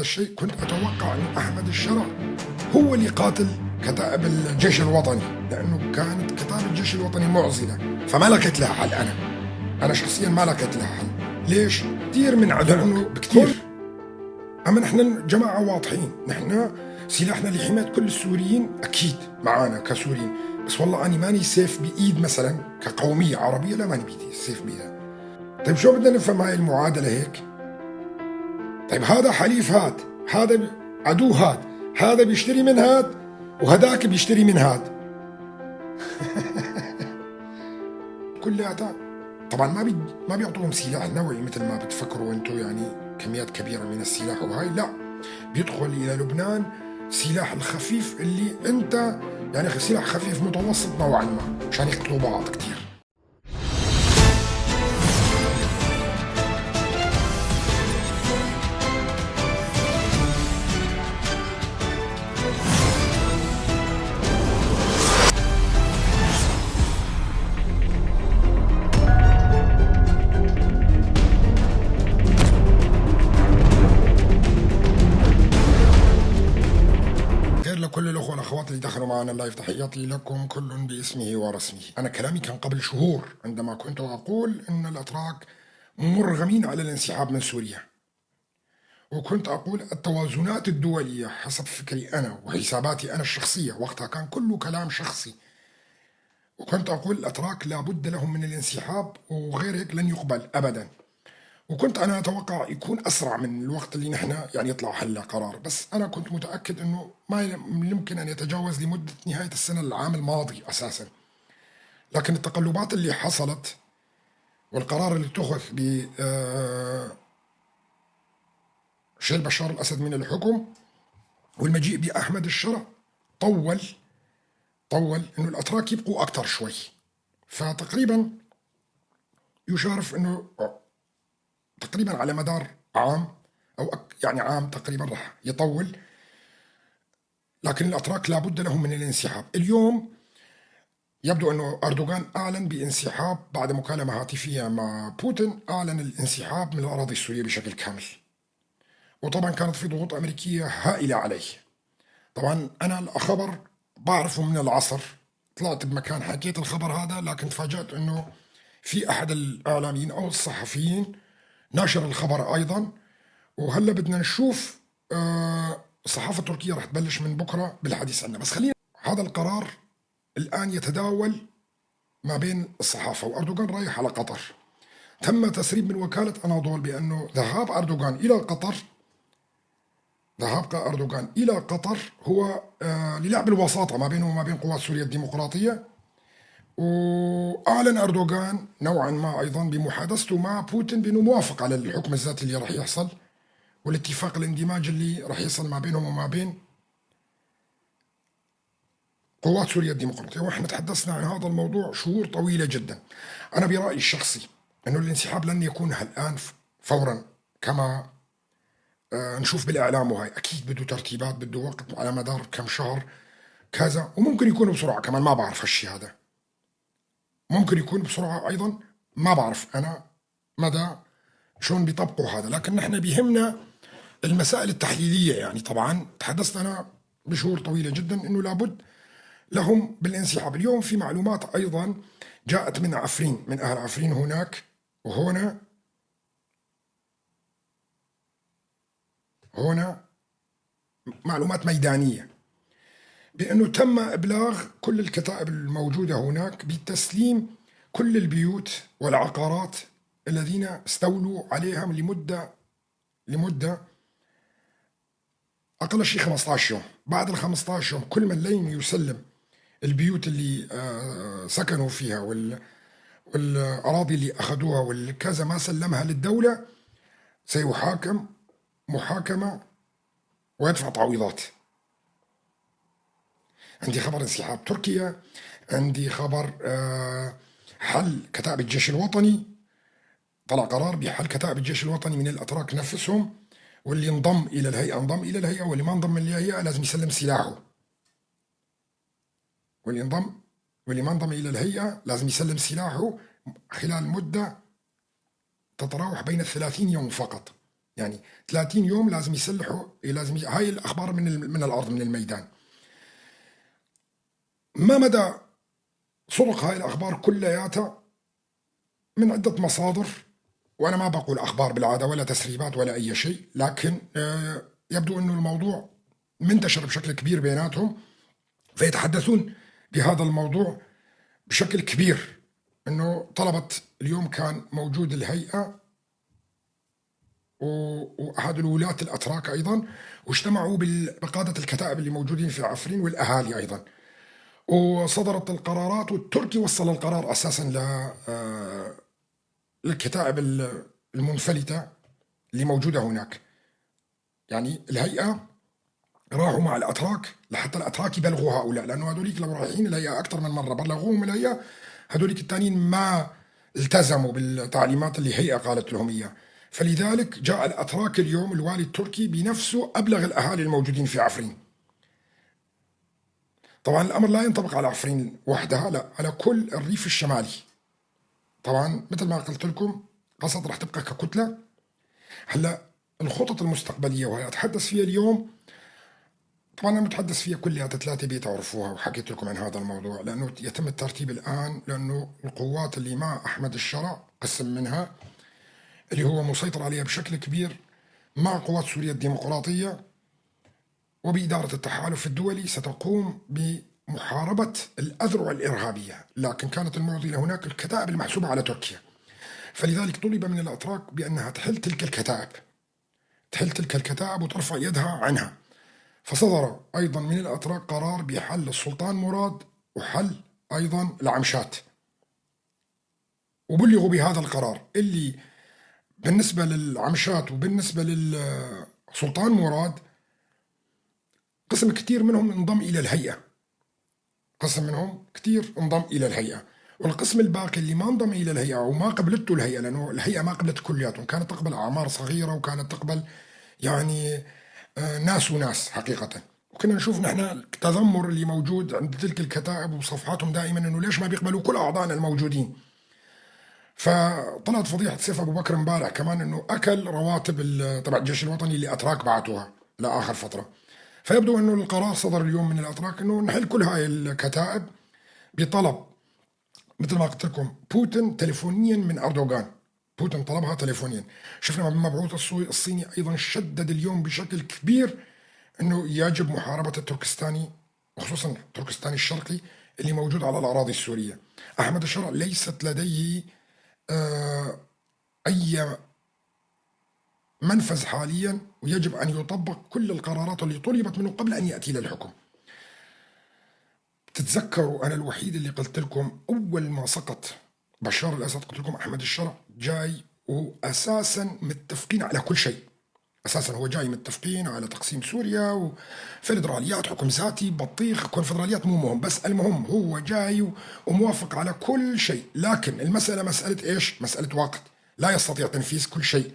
الشيء كنت أتوقع أن أحمد الشرع هو اللي قاتل كتائب الجيش الوطني، لأنه كانت كتائب الجيش الوطني معزلة، فما لقيت لها حل. أنا شخصيا ما لقيت لها حل. ليش؟ كثير من عدونا بكثير. أما نحن جماعة واضحين، نحن سلاحنا لحماية كل السوريين أكيد معانا كسوريين، بس والله أنا ماني سيف بإيد مثلا كقومية عربية، لا ماني بإيدي سيف بإيدها. طيب شو بدنا نفهم هاي المعادلة هيك؟ طيب هذا حليف هاد، هذا عدو هاد، هذا بيشتري من هاد وهداك بيشتري من هاد. كلياتها طبعا ما بيعطوهم سلاح نوعي مثل ما بتفكروا انتم، يعني كميات كبيره من السلاح وهاي، لا، بيدخل الى لبنان سلاح الخفيف اللي انت يعني سلاح خفيف متوسط نوعا ما عشان يقتلوا بعض كثير. لكل الأخوة والأخوات اللي دخلوا معنا اللايف، تحياتي لكم كل باسمه ورسمه. أنا كلامي كان قبل شهور عندما كنت أقول أن الأتراك مرغمين على الانسحاب من سوريا، وكنت أقول التوازنات الدولية حسب فكري أنا وحساباتي أنا الشخصية، وقتها كان كله كلام شخصي، وكنت أقول الأتراك لابد لهم من الانسحاب وغير هيك لن يقبل أبدا. وكنت أنا أتوقع يكون أسرع من الوقت اللي نحن يعني يطلع هلا قرار، بس أنا كنت متأكد أنه ما يمكن أن يتجاوز لمدة نهاية السنة العام الماضي أساسا. لكن التقلبات اللي حصلت والقرار اللي اتخذ بشيل بشار الأسد من الحكم والمجيء بأحمد الشرع طول أنه الأتراك يبقوا أكثر شوي، فتقريبا يشارف أنه تقريبا على مدار عام أو يعني عام تقريبا راح يطول، لكن الأتراك لابد لهم من الانسحاب. اليوم يبدو أنه أردوغان أعلن بانسحاب بعد مكالمة هاتفية مع بوتين، أعلن الانسحاب من الأراضي السورية بشكل كامل، وطبعا كانت في ضغوط أمريكية هائلة عليه. طبعا أنا الخبر بعرفه من العصر، طلعت بمكان حكيت الخبر هذا، لكن تفاجأت أنه في أحد الإعلاميين أو الصحفيين ناشر الخبر أيضا. وهلا بدنا نشوف الصحافة التركية رح تبلش من بكرة بالحديث عنه، بس خلينا هذا القرار الآن يتداول ما بين الصحافة، وأردوغان رايح على قطر. تم تسريب من وكالة أناضول بأنه ذهاب أردوغان إلى قطر هو للعب الوساطة ما بينه وما بين قوات سوريا الديمقراطية. وأعلن أردوغان نوعا ما أيضا بمحادثته مع بوتين بأنه موافق على الحكم الذاتي اللي راح يحصل والاتفاق الاندماج اللي راح يصل ما بينهم وما بين قوات سوريا الديمقراطية. ونحن تحدثنا عن هذا الموضوع شهور طويلة جدا. أنا برأيي الشخصي أنه الانسحاب لن يكون الآن فورا كما نشوف بالإعلام، وهي أكيد بده ترتيبات، بده وقت على مدار كم شهر كذا، وممكن يكون بسرعة كمان، ما بعرف هالشي هذا، ممكن يكون بسرعة أيضا، ما بعرف أنا مدى شلون بيطبقوا هذا. لكن نحن بيهمنا المسائل التحليلية. يعني طبعا تحدثنا أنا بشهور طويلة جدا أنه لابد لهم بالانسحاب. اليوم في معلومات أيضا جاءت من عفرين، من أهل عفرين هناك وهنا معلومات ميدانية بأنه تم إبلاغ كل الكتائب الموجودة هناك بتسليم كل البيوت والعقارات الذين استولوا عليها لمدة أقل شيء 15 يوم. بعد ال 15 يوم كل من لم يسلم البيوت اللي سكنوا فيها والأراضي اللي أخذوها والكذا ما سلمها للدولة سيحاكم محاكمة ويدفع تعويضات. عندي خبر انسحاب تركيا، عندي خبر حل كتائب الجيش الوطني، طلع قرار بحل كتائب الجيش الوطني من الأتراك نفسهم، واللي انضم إلى الهيئة انضم إلى الهيئة، واللي ما انضم إلى الهيئة لازم يسلم سلاحه، واللي ما انضم إلى الهيئة لازم يسلم سلاحه خلال مدة تتراوح بين 30 يوم فقط. يعني 30 يوم لازم يسلحوا، هاي الأخبار من الأرض، من الميدان. ما مدى صدق هاي الأخبار كلياتها؟ من عدة مصادر، وأنا ما بقول أخبار بالعادة ولا تسريبات ولا أي شيء، لكن يبدو أنه الموضوع منتشر بشكل كبير بيناتهم، فيتحدثون بهذا الموضوع بشكل كبير. أنه طلبة اليوم كان موجود الهيئة وأحد الولاة الأتراك أيضا، واجتمعوا بقادة الكتائب اللي موجودين في عفرين والأهالي أيضا، وصدرت القرارات، والتركي وصل القرار أساسا للكتائب المنفلتة اللي موجودة هناك. يعني الهيئة راحوا مع الأتراك لحتى الأتراك يبلغوا هؤلاء، لأنه هذوليك لو رايحين الهيئة أكثر من مرة بلغوهم الهيئة، هذوليك الثانيين ما التزموا بالتعليمات اللي الهيئة قالت لهم إياه. فلذلك جاء الأتراك اليوم، الوالي التركي بنفسه أبلغ الأهالي الموجودين في عفرين. طبعا الأمر لا ينطبق على عفرين وحدها، لا، على كل الريف الشمالي. طبعا مثل ما قلت لكم، قصد رح تبقى ككتلة. هلا الخطط المستقبلية وهي أتحدث فيها اليوم، طبعا أنا متحدث فيها كلها 3 تعرفوها، وحكيت لكم عن هذا الموضوع، لأنه يتم الترتيب الآن، لأنه القوات اللي مع أحمد الشرع قسم منها اللي هو مسيطر عليها بشكل كبير مع قوات سوريا الديمقراطية وبإدارة التحالف الدولي، ستقوم بمحاربة الأذرع الإرهابية، لكن كانت المعضلة هناك الكتائب المحسوبة على تركيا. فلذلك طلب من الأتراك بأنها تحل تلك الكتائب وترفع يدها عنها. فصدر أيضا من الأتراك قرار بحل السلطان مراد وحل أيضا العمشات، وبلغوا بهذا القرار اللي بالنسبة للعمشات وبالنسبة للسلطان مراد قسم كثير منهم انضم إلى الهيئة، والقسم الباقي اللي ما انضم إلى الهيئة وما قبلته الهيئة، لأنه الهيئة ما قبلت كلياتهم، كانت تقبل أعمار صغيرة وكانت تقبل يعني ناس وناس حقيقة. وكنا نشوف نحن التذمر اللي موجود عند تلك الكتائب وصفحاتهم دائما، انه ليش ما بيقبلوا كل اعضائنا الموجودين. فطلعت فضيحه سيف ابو بكر امبارح كمان، انه اكل رواتب تبع الجيش الوطني اللي اتراك بعتوها لاخر فتره. فيبدو انه القرار صدر اليوم من الاتراك انه نحل كل هاي الكتائب بطلب، مثل ما قلت لكم، بوتين تليفونيا من اردوغان. بوتين طلبها تليفونيا. شفنا المبعوث الصيني ايضا شدد اليوم بشكل كبير انه يجب محاربه التركستاني، وخصوصا التركستاني الشرقي اللي موجود على الاراضي السوريه. احمد الشرع ليست لديه اي منفذ حاليا، ويجب ان يطبق كل القرارات اللي طلبت منه قبل ان ياتي للحكم. تتذكروا انا الوحيد اللي قلت لكم اول ما سقط بشار الاسد، قلت لكم احمد الشرع جاي واساسا متفقين على كل شيء. اساسا هو جاي متفقين على تقسيم سوريا وفيدراليات، حكم ذاتي، بطيخ، كونفدراليات، مو مهم، بس المهم هو جاي وموافق على كل شيء. لكن المسألة مسألة ايش؟ مسألة وقت. لا يستطيع تنفيذ كل شيء،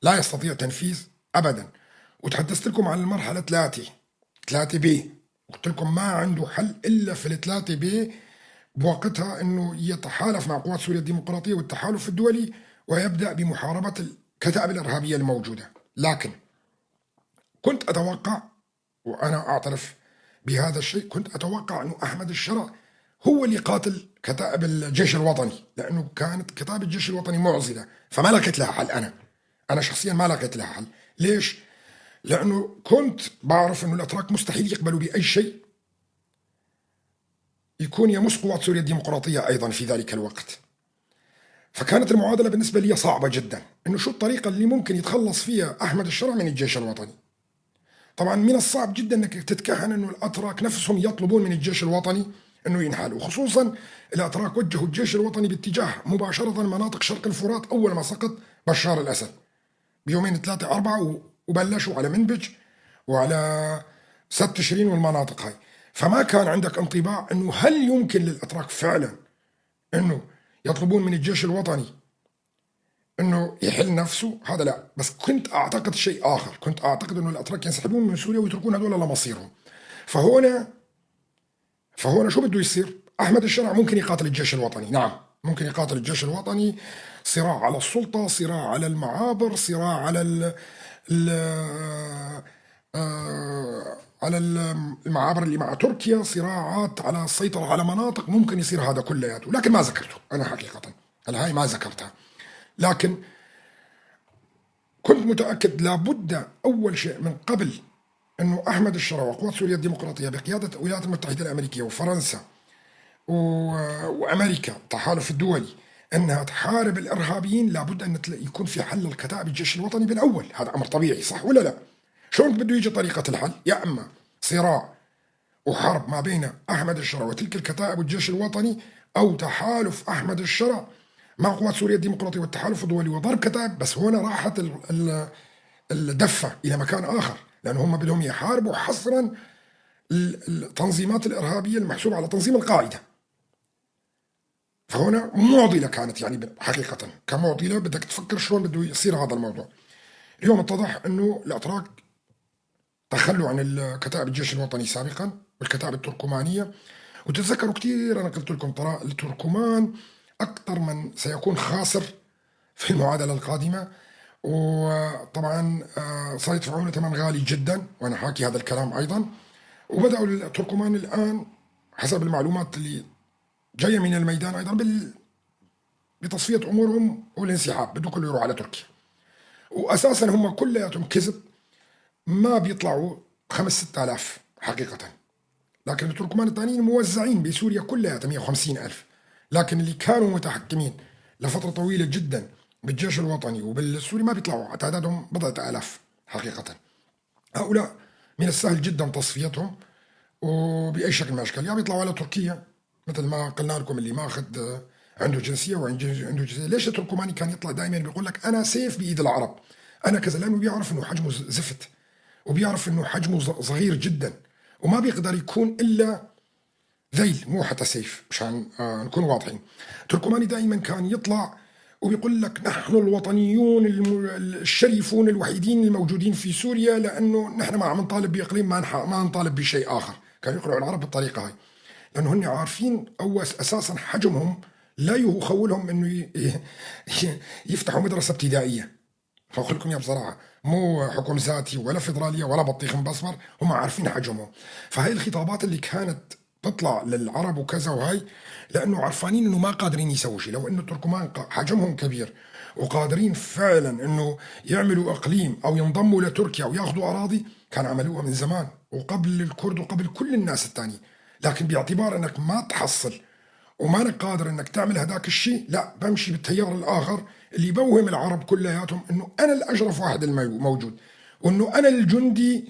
لا يستطيع تنفيذ ابدا. وتحدثت لكم عن المرحلة 3 بي، قلت لكم ما عنده حل الا في ال3 بي بوقتها، انه يتحالف مع قوات سوريا الديمقراطية والتحالف الدولي ويبدأ بمحاربة الكتائب الإرهابية الموجودة. لكن كنت أتوقع، وأنا أعترف بهذا الشيء، كنت أتوقع أنه أحمد الشرع هو اللي قاتل كتائب الجيش الوطني، لأنه كانت كتائب الجيش الوطني معزلة، فما لقيت لها حل. أنا شخصيا ما لقيت لها حل. ليش؟ لأنه كنت بعرف أنه الأتراك مستحيل يقبلوا بأي شيء يكون يمس قوات سوريا الديمقراطية أيضا في ذلك الوقت. فكانت المعادلة بالنسبة لي صعبة جدا، إنه شو الطريقة اللي ممكن يتخلص فيها أحمد الشرع من الجيش الوطني. طبعا من الصعب جدا أنك تتكهن أنه الأتراك نفسهم يطلبون من الجيش الوطني أنه ينحل، وخصوصا الأتراك وجهوا الجيش الوطني باتجاه مباشرة مناطق شرق الفرات أول ما سقط بشار الأسد بيومين 3 4، وبلشوا على منبج وعلى سد تشرين والمناطق هاي. فما كان عندك انطباع أنه هل يمكن للأتراك فعلا أنه يطلبون من الجيش الوطني انه يحل نفسه. هذا لا، بس كنت اعتقد شيء اخر، كنت اعتقد انه الاتراك ينسحبون من سوريا ويتركون هذول لمصيرهم. فهنا شو بده يصير؟ احمد الشرع ممكن يقاتل الجيش الوطني، نعم ممكن يقاتل الجيش الوطني. صراع على السلطة، صراع على المعابر، صراع على ال على المعابر اللي مع تركيا، صراعات على السيطرة على مناطق. ممكن يصير هذا كلياته، لكن ما ذكرته أنا حقيقة، الهاي ما ذكرتها. لكن كنت متأكد لابد أول شيء من قبل أنه أحمد الشرع وقوات سوريا الديمقراطية بقيادة الولايات المتحدة الأمريكية وفرنسا وأمريكا التحالف الدولي أنها تحارب الإرهابيين، لابد أن يكون في حل الكتائب الجيش الوطني بالأول. هذا أمر طبيعي، صح ولا لا؟ شلون بده يجي طريقة الحل؟ يا أما صراع وحرب ما بين أحمد الشرع وتلك الكتائب والجيش الوطني، أو تحالف أحمد الشرع مع قوات سوريا الديمقراطية والتحالف الدولي وضرب كتائب. بس هنا راحت الدفة إلى مكان آخر، لأن هم بدهم يحاربوا حصرا التنظيمات الإرهابية المحسوبة على تنظيم القاعدة. فهنا معضلة كانت، يعني حقيقة كمعضلة بدك تفكر شلون بده يصير هذا الموضوع. اليوم اتضح أنه الأتراك تخلوا عن الكتائب الجيش الوطني سابقا والكتائب التركمانية. وتتذكروا كثير أنا قلت لكم ترى التركمان أكثر من سيكون خاسر في المعادلة القادمة. وطبعا صار يدفعون ثمن غالي جدا، وأنا حاكي هذا الكلام أيضا. وبدأوا التركمان الآن حسب المعلومات اللي جاية من الميدان أيضا بتصفية أمورهم والانسحاب، بده كله يروح على تركيا. وأساسا هم كلياتهم كذب، ما بيطلعوا 5-6 آلاف حقيقة. لكن التركمان الثانيين موزعين بسوريا كلها 150,000. لكن اللي كانوا متحكمين لفترة طويلة جدا بالجيش الوطني وبالسوري ما بيطلعوا، تعدادهم بضعة آلاف حقيقة. هؤلاء من السهل جدا تصفيتهم وبأي شكل من الأشكال، يا بيطلعوا على تركيا مثل ما قلنا لكم، اللي ماخذ عنده جنسية وعنده جنسية. ليش التركماني كان يطلع دائما بيقول لك أنا سيف بإيد العرب، أنا كذا؟ لأنه بيعرف إنه حجمه زفت، وبيعرف إنه حجمه صغير جدا، وما بيقدر يكون إلا ذيل، مو حتى سيف، مشان نكون واضحين. تركماني دائما كان يطلع وبيقول لك نحن الوطنيون الشريفون الوحيدين الموجودين في سوريا، لأنه نحن ما عم نطالب بإقليم، ما نطالب بشيء آخر. كانوا يقنعوا العرب بالطريقة هاي، لأنه هن عارفين أو أساسا حجمهم لا يخولهم أنه يفتحوا مدرسة ابتدائية. فأقول لكم يا بصراحة، مو حكم ذاتي ولا فيدرالية ولا بطيخ مبصمر، هم عارفين حجمهم. فهي الخطابات اللي كانت تطلع للعرب وكذا وهي، لأنه عارفانين أنه ما قادرين يسووا شيء. لو أنه التركمان حجمهم كبير وقادرين فعلا أنه يعملوا إقليم أو ينضموا لتركيا وياخذوا أراضي، كان عملوها من زمان وقبل الكرد وقبل كل الناس الثانية. لكن باعتبار أنك ما تحصل وما قادر انك تعمل هذاك الشيء، لا بمشي بالتيار الاخر اللي بوهم العرب كلياتهم انه انا الاشرف واحد الموجود، وانه انا الجندي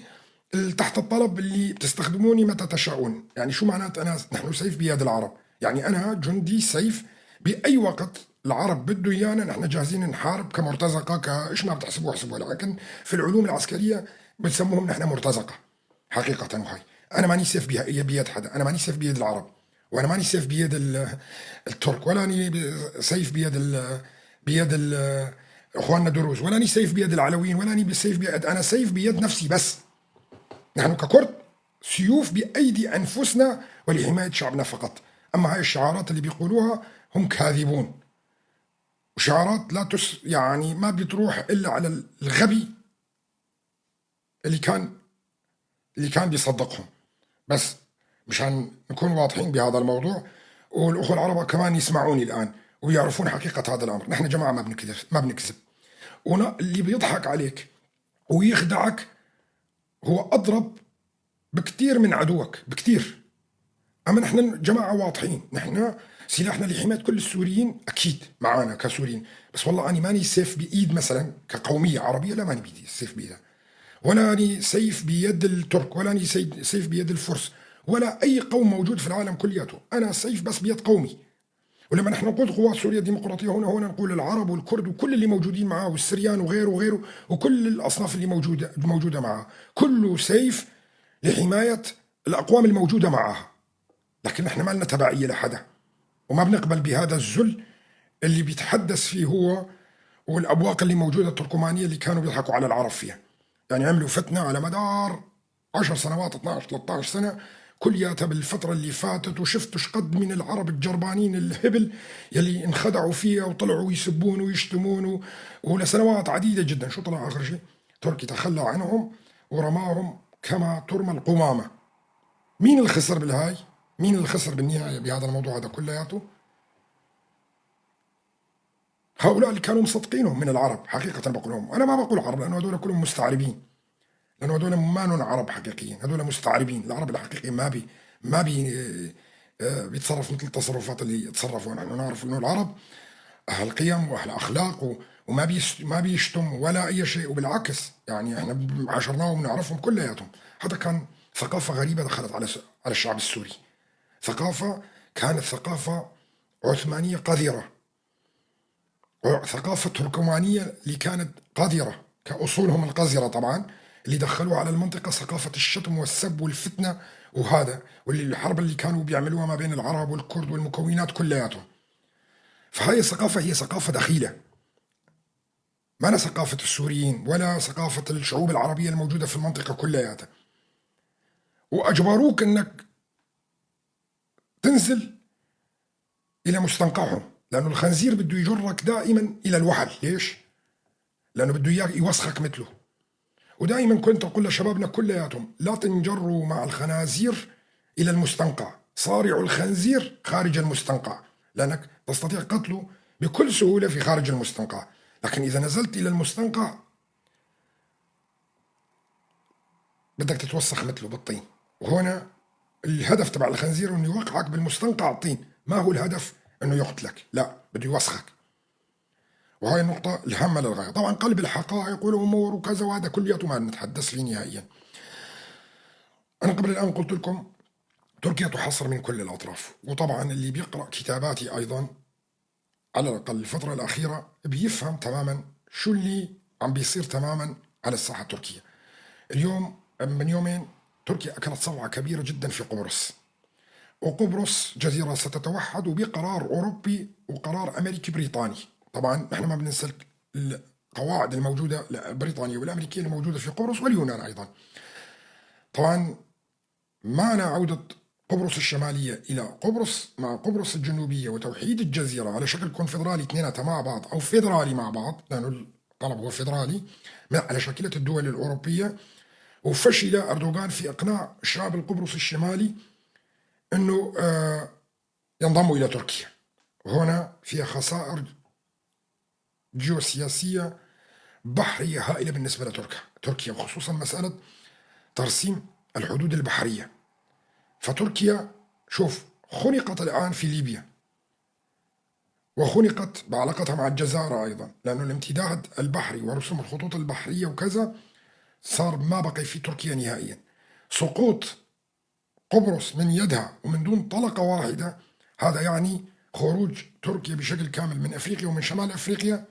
تحت الطلب اللي بتستخدموني متى تشاءون. يعني شو معنات نحن سيف بيد العرب؟ يعني انا جندي سيف، باي وقت العرب بده ايانا نحن جاهزين نحارب كمرتزقه، كايش ما بتحسبوه احسبوه. لكن في العلوم العسكريه بتسموهم نحن مرتزقه حقيقه. وهي انا ماني سيف بيد حدا، انا ماني سيف بيد العرب، وانا ماني سيف بيد الترك، ولا اني سيف بيد اخواننا دروز، ولا اني سيف بيد العلويين، ولا اني سيف بيد، انا سيف بيد نفسي بس. نحن ككرد سيوف بايدي انفسنا ولحمايه شعبنا فقط. اما هاي الشعارات اللي بيقولوها هم كاذبون، وشعارات لا يعني ما بتروح الا على الغبي اللي كان بيصدقهم. بس مشان نكون واضحين بهذا الموضوع، والأخوة العرب كمان يسمعوني الآن ويعرفون حقيقة هذا الأمر. نحن جماعة ما بنكذب. اللي بيضحك عليك ويخدعك هو أضرب بكتير من عدوك بكتير. أما نحن جماعة واضحين، نحن سلاحنا لحماية كل السوريين أكيد معانا كسوريين. بس والله أنا ماني سيف بإيد مثلا كقومية عربية، لا ماني بإيدي سيف بإيدها، ولا أني سيف بيد الترك، ولا أني سيف بيد الفرس، ولا أي قوم موجود في العالم كلياته. أنا سيف بس بيد قومي. ولما نحن نقول قوات سوريا الديمقراطية هنا نقول العرب والكرد وكل اللي موجودين معاه والسريان وغيره وغيره، وكل الأصناف اللي موجودة معاه، كله سيف لحماية الأقوام الموجودة معاه. لكن نحن ما لنا تبعية لحدا، وما بنقبل بهذا الذل اللي بيتحدث فيه هو والأبواق اللي موجودة التركمانية اللي كانوا بيضحكوا على العرب فيها. يعني عملوا فتنة على مدار 10 سنوات، 12 13 سنة، كلياتها بالفترة اللي فاتت، وشفتوا شقد من العرب الجربانين الهبل يلي انخدعوا فيها وطلعوا يسبون ويشتمون ولسنوات عديدة جدا. شو طلع آخر شيء؟ تركي تخلى عنهم ورماهم كما ترمى القمامة. مين اللي خسر بالهاي؟ مين اللي خسر بالنهاية بهذا الموضوع هذا كلياته؟ هؤلاء اللي كانوا مصدقينهم من العرب حقيقة. بقول لهم أنا ما بقول عرب، لأنه هذول كلهم مستعربين، لأنه هذول ما عرب حقيقيين، هذول مستعربين. العرب الحقيقيين ما بي بيتصرف مثل التصرفات اللي يتصرفوا. نحن نعرف أنه العرب أهل قيم وأهل أخلاق ما بيشتم ولا أي شيء، وبالعكس يعني احنا عاشرناهم ونعرفهم كلياتهم. حتى كان ثقافة غريبة دخلت على الشعب السوري، ثقافة كانت ثقافة عثمانية قذرة، ثقافة تركمانية اللي كانت قذرة كأصولهم القذرة طبعا، اللي دخلوا على المنطقة ثقافة الشتم والسب والفتنة وهذا، واللي الحرب اللي كانوا بيعملوها ما بين العرب والكرد والمكونات كلياتهم. فهاي الثقافة هي ثقافة دخيلة، ما أنا ثقافة السوريين ولا ثقافة الشعوب العربية الموجودة في المنطقة كلياتها. وأجبروك أنك تنزل إلى مستنقعهم، لأنه الخنزير بده يجرك دائما إلى الوحل. ليش؟ لأنه بده إياك يوسخك مثله. ودائما كنت أقول لشبابنا كلياتهم لا تنجروا مع الخنازير إلى المستنقع، صارعوا الخنزير خارج المستنقع، لأنك تستطيع قتله بكل سهولة في خارج المستنقع. لكن إذا نزلت إلى المستنقع بدك تتوسخ مثله بالطين. وهنا الهدف تبع الخنزير انه يوقعك بالمستنقع الطين، ما هو الهدف انه يقتلك، لا بده يوسخك. وهي النقطة الهامة للغاية. طبعا قلب الحقائق والأمور وكذا وهذا كلياته ما نتحدث فيه نهائيا. أنا قبل الآن قلت لكم تركيا تحصر من كل الأطراف، وطبعا اللي بيقرأ كتاباتي أيضا على الأقل الفترة الأخيرة بيفهم تماما شو اللي عم بيصير تماما على الساحة التركية. اليوم من يومين تركيا أكلت صوعة كبيرة جدا في قبرص، وقبرص جزيرة ستتوحد بقرار أوروبي وقرار أمريكي بريطاني. طبعا نحن ما بننسى القواعد الموجودة البريطانية والأمريكية الموجودة في قبرص واليونان أيضا. طبعا معنى عودة قبرص الشمالية إلى قبرص مع قبرص الجنوبية وتوحيد الجزيرة على شكل كونفدرالي اثنيناتها مع بعض أو فيدرالي مع بعض، لأنه الطلب هو فيدرالي على شكلة الدول الأوروبية. وفشل أردوغان في إقناع الشعب القبرصي الشمالي أنه ينضموا إلى تركيا. وهنا فيها خسائر جيوسياسية بحرية هائلة بالنسبة لتركيا، وخصوصا مسألة ترسيم الحدود البحرية. فتركيا شوف خنقت الآن في ليبيا، وخنقت بعلاقتها مع الجزائر أيضا، لأنه الامتداد البحري ورسوم الخطوط البحرية وكذا صار ما بقي في تركيا نهائيا. سقوط قبرص من يدها ومن دون طلقة واحدة هذا يعني خروج تركيا بشكل كامل من أفريقيا ومن شمال أفريقيا،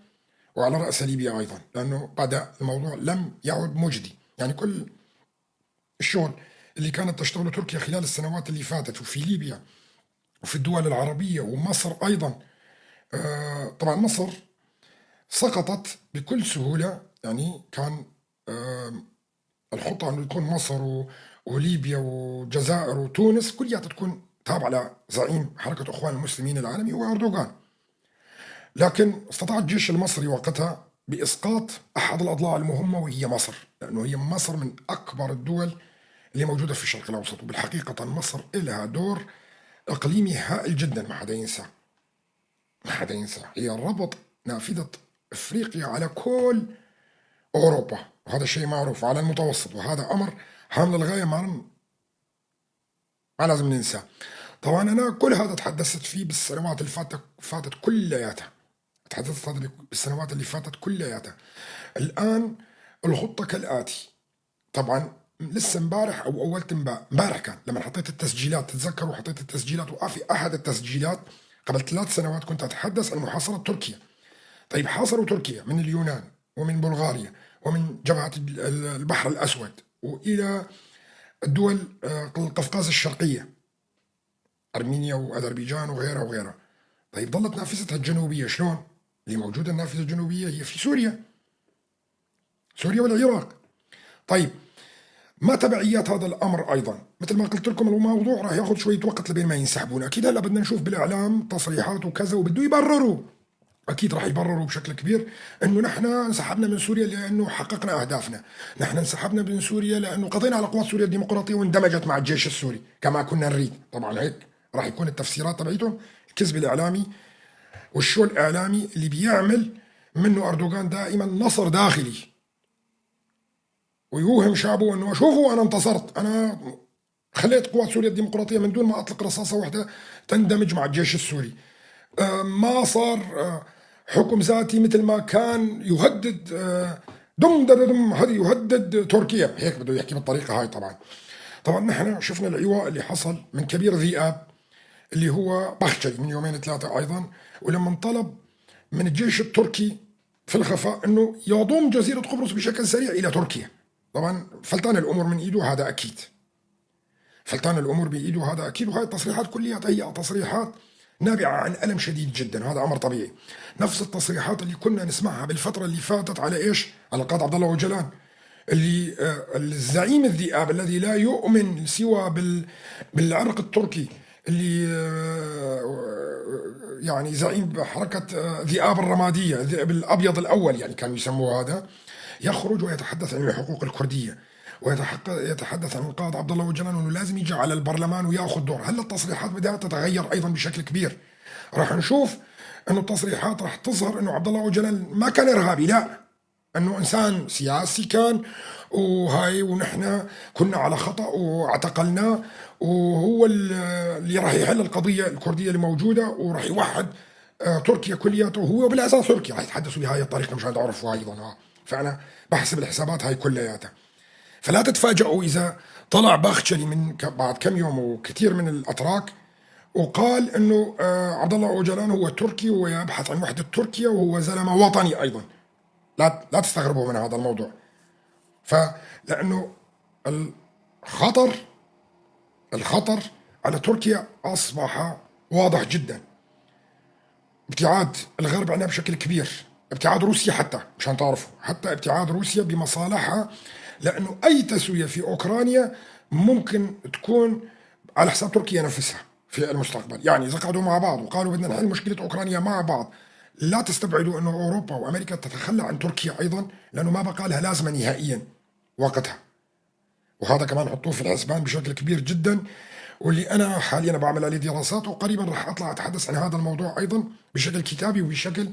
وعلى رأس ليبيا أيضا، لأنه بعد الموضوع لم يعد مجدي. يعني كل الشغل اللي كانت تشتغله تركيا خلال السنوات اللي فاتت وفي ليبيا وفي الدول العربية ومصر أيضا، طبعا مصر سقطت بكل سهولة. يعني كان الخطة أنه يكون مصر وليبيا والجزائر وتونس كلها تكون تابعة لزعيم حركة أخوان المسلمين العالمي هو أردوغان، لكن استطاع الجيش المصري وقتها بإسقاط أحد الأضلاع المهمة وهي مصر، لأنه هي مصر من أكبر الدول اللي موجودة في الشرق الأوسط. وبالحقيقة مصر لها دور إقليمي هائل جدا ما حدا ينسى، ما حدا ينسى. هي ربط نافذة إفريقيا على كل أوروبا، وهذا الشيء معروف على المتوسط، وهذا أمر هام للغاية ما لازم ننساه. طبعا أنا كل هذا تحدثت فيه بالسنوات اللي فاتت كلياتها، تحدثت هذا بالسنوات اللي فاتت كلياتها. الآن الخطة كالآتي. طبعا لسه امبارح أو أولت امبارح كان لما حطيت التسجيلات، تتذكروا حطيت التسجيلات وفي أحد التسجيلات قبل 3 سنوات كنت أتحدث عن محاصرة تركيا. طيب حاصروا تركيا من اليونان ومن بلغاريا ومن جبهة البحر الأسود وإلى الدول القفقاز الشرقية، أرمينيا وأذربيجان وغيرها وغيرها. طيب ظلت نافذتها الجنوبية شلون؟ اللي موجودة النافذة الجنوبية هي في سوريا والعراق. طيب ما تبعيات هذا الامر ايضا؟ مثل ما قلت لكم الموضوع راح ياخذ شويه وقت لبين ما ينسحبون. اكيد هلا بدنا نشوف بالاعلام تصريحات وكذا وبده يبرروا، اكيد راح يبرروا بشكل كبير انه نحن انسحبنا من سوريا لانه حققنا اهدافنا، نحن انسحبنا من سوريا لانه قضينا على قوات سوريا الديمقراطيه واندمجت مع الجيش السوري كما كنا نريد. طبعا هيك راح يكون التفسيرات تبعيتهم. الكذب الاعلامي والشو الاعلامي اللي بيعمل منه اردوغان دائما نصر داخلي، ويوهم شعبه انه شوفوا انا انتصرت، انا خليت قوات سوريا الديمقراطيه من دون ما اطلق رصاصه واحده تندمج مع الجيش السوري. ما صار حكم ذاتي مثل ما كان يهدد دم دم هذه يهدد تركيا، هيك بده يحكي بالطريقه هاي. طبعا نحن شفنا العواء اللي حصل من كبير ذئاب اللي هو بخشي من يومين ثلاثه ايضا، ولما طلب من الجيش التركي في الخفاء انه يضم جزيره قبرص بشكل سريع الى تركيا. طبعا فلتان الامور من ايده، هذا اكيد فلتان الامور بايده هذا اكيد. وهي التصريحات كلياتها هي تصريحات نابعه عن الم شديد جدا، هذا امر طبيعي. نفس التصريحات اللي كنا نسمعها بالفتره اللي فاتت على ايش؟ على القائد عبد الله أوجلان، اللي الزعيم الذئاب الذي لا يؤمن سوى بالعرق التركي، اللي يعني زعيم حركه ذئاب الرماديه، الذئب الابيض الاول يعني كانوا يسموه هذا، يخرج ويتحدث عن الحقوق الكرديه ويتحدث عن القائد عبد الله أوجلان انه لازم يجي على البرلمان وياخذ دور. هلا التصريحات بدها تتغير ايضا بشكل كبير. راح نشوف انه التصريحات راح تظهر انه عبد الله أوجلان ما كان ارهابي، لا، انه انسان سياسي كان، وهاي ونحن كنا على خطأ واعتقلناه، وهو اللي راح يحل القضية الكردية اللي موجودة وراح يوحد تركيا كلياته، وهو بالاساس تركيا راح يتحدثوا بهاي الطريقة مشان تعرفوا ايضا. فانا بحسب الحسابات هاي كلياتها. فلا تتفاجئوا اذا طلع باخشلي من بعد كم يوم وكثير من الاتراك وقال انه عبد الله أوجلان هو تركي ويبحث عن وحدة تركيا وهو زلمة وطني ايضا. لا تستغربوا من هذا الموضوع. فلانه الخطر الخطر على تركيا اصبح واضح جدا. ابتعاد الغرب عنها بشكل كبير، ابتعاد روسيا حتى مشان تعرفوا، حتى ابتعاد روسيا بمصالحها، لانه اي تسويه في اوكرانيا ممكن تكون على حساب تركيا نفسها في المستقبل. يعني اذا قعدوا مع بعض وقالوا بدنا نحل مشكله اوكرانيا مع بعض، لا تستبعدوا انه اوروبا وامريكا تتخلى عن تركيا ايضا، لانه ما بقى لها لازمه نهائيا وقتها. وهذا كمان حطوه في الحسبان بشكل كبير جدا، واللي انا حاليا بعمل عليه دراسات، وقريبا راح اطلع اتحدث عن هذا الموضوع ايضا بشكل كتابي وبشكل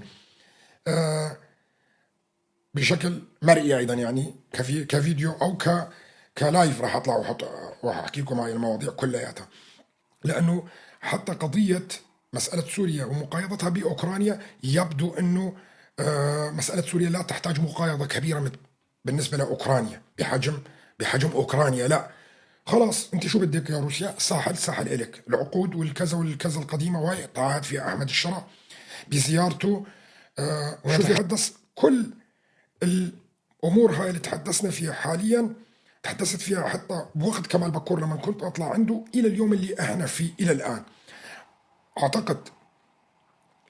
بشكل مرئي ايضا، يعني كفيديو او كلايف راح اطلع واحكي لكم هاي المواضيع كلياتها. لانه حتى قضيه مساله سوريا ومقايضتها باوكرانيا يبدو انه مساله سوريا لا تحتاج مقايضه كبيره بالنسبه لاوكرانيا بحجم اوكرانيا. لا، خلاص انت شو بدك يا روسيا؟ ساحل الك العقود والكذا والكذا القديمه، وهي تعهد فيها احمد الشرع بزيارته ويتحدث كل الامور هاي اللي تحدثنا فيها حاليا، تحدثت فيها حتى بوقت كمال بكور لما كنت اطلع عنده الى اليوم اللي احنا فيه الى الان. اعتقد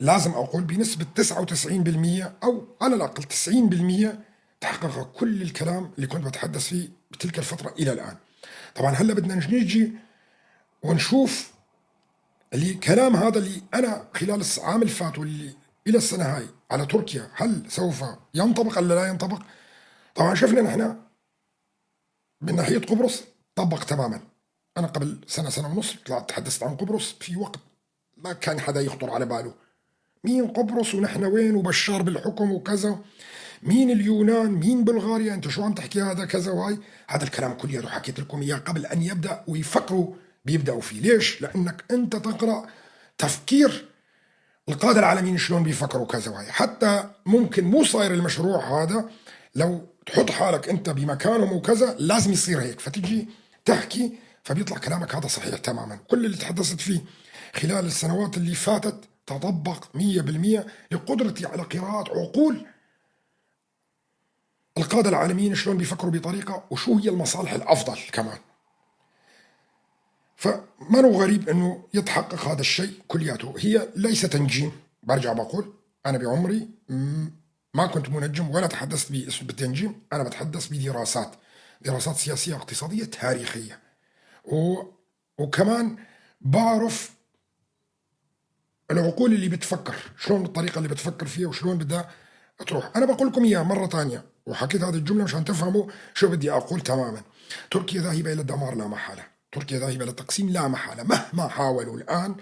لازم اقول بنسبه 99% او على الاقل 90% تحقق كل الكلام اللي كنت بتحدث فيه بتلك الفتره الى الان. طبعا هلا بدنا نيجي ونشوف الكلام هذا اللي انا خلال العام اللي فات واللي الى السنه هاي على تركيا، هل سوف ينطبق ولا لا ينطبق؟ طبعا شفنا نحن من ناحيه قبرص طبق تماما. انا قبل سنه ونص طلعت تحدثت عن قبرص في وقت ما كان حدا يخطر على باله. مين قبرص ونحن وين وبشار بالحكم وكذا، مين اليونان، مين بلغاريا، انت شو عم تحكي هذا كذا وهاي. هذا الكلام كله حكيت لكم اياه قبل ان يبدا ويفكروا بيبداوا فيه. ليش؟ لانك انت تقرا تفكير القاده العالميين شلون بيفكروا كذا وهي. حتى ممكن مو صاير المشروع هذا، لو تحط حالك انت بمكانهم وكذا لازم يصير هيك، فتجي تحكي فبيطلع كلامك هذا صحيح تماما. كل اللي تحدثت فيه خلال السنوات اللي فاتت تطبق 100% لقدرتي على قراءة عقول القادة العالميين شلون بيفكروا بطريقة وشو هي المصالح الأفضل كمان. فما هو غريب أنه يتحقق هذا الشيء كلياته. هي ليس تنجيم، برجع بقول أنا بعمري ما كنت منجم ولا تحدثت بالتنجيم، أنا بتحدث بدراسات دراسات سياسية اقتصادية تاريخية، وكمان بعرف العقول اللي بتفكر شلون، الطريقة اللي بتفكر فيها وشلون بدها تروح. أنا بقول لكم إياها مرة تانية، وحكيت هذه الجملة مشان تفهموا شو بدي أقول تماما. تركيا ذاهبة إلى الدمار لا محالة، تركيا ذاهبة إلى التقسيم لا محالة، مهما حاولوا الآن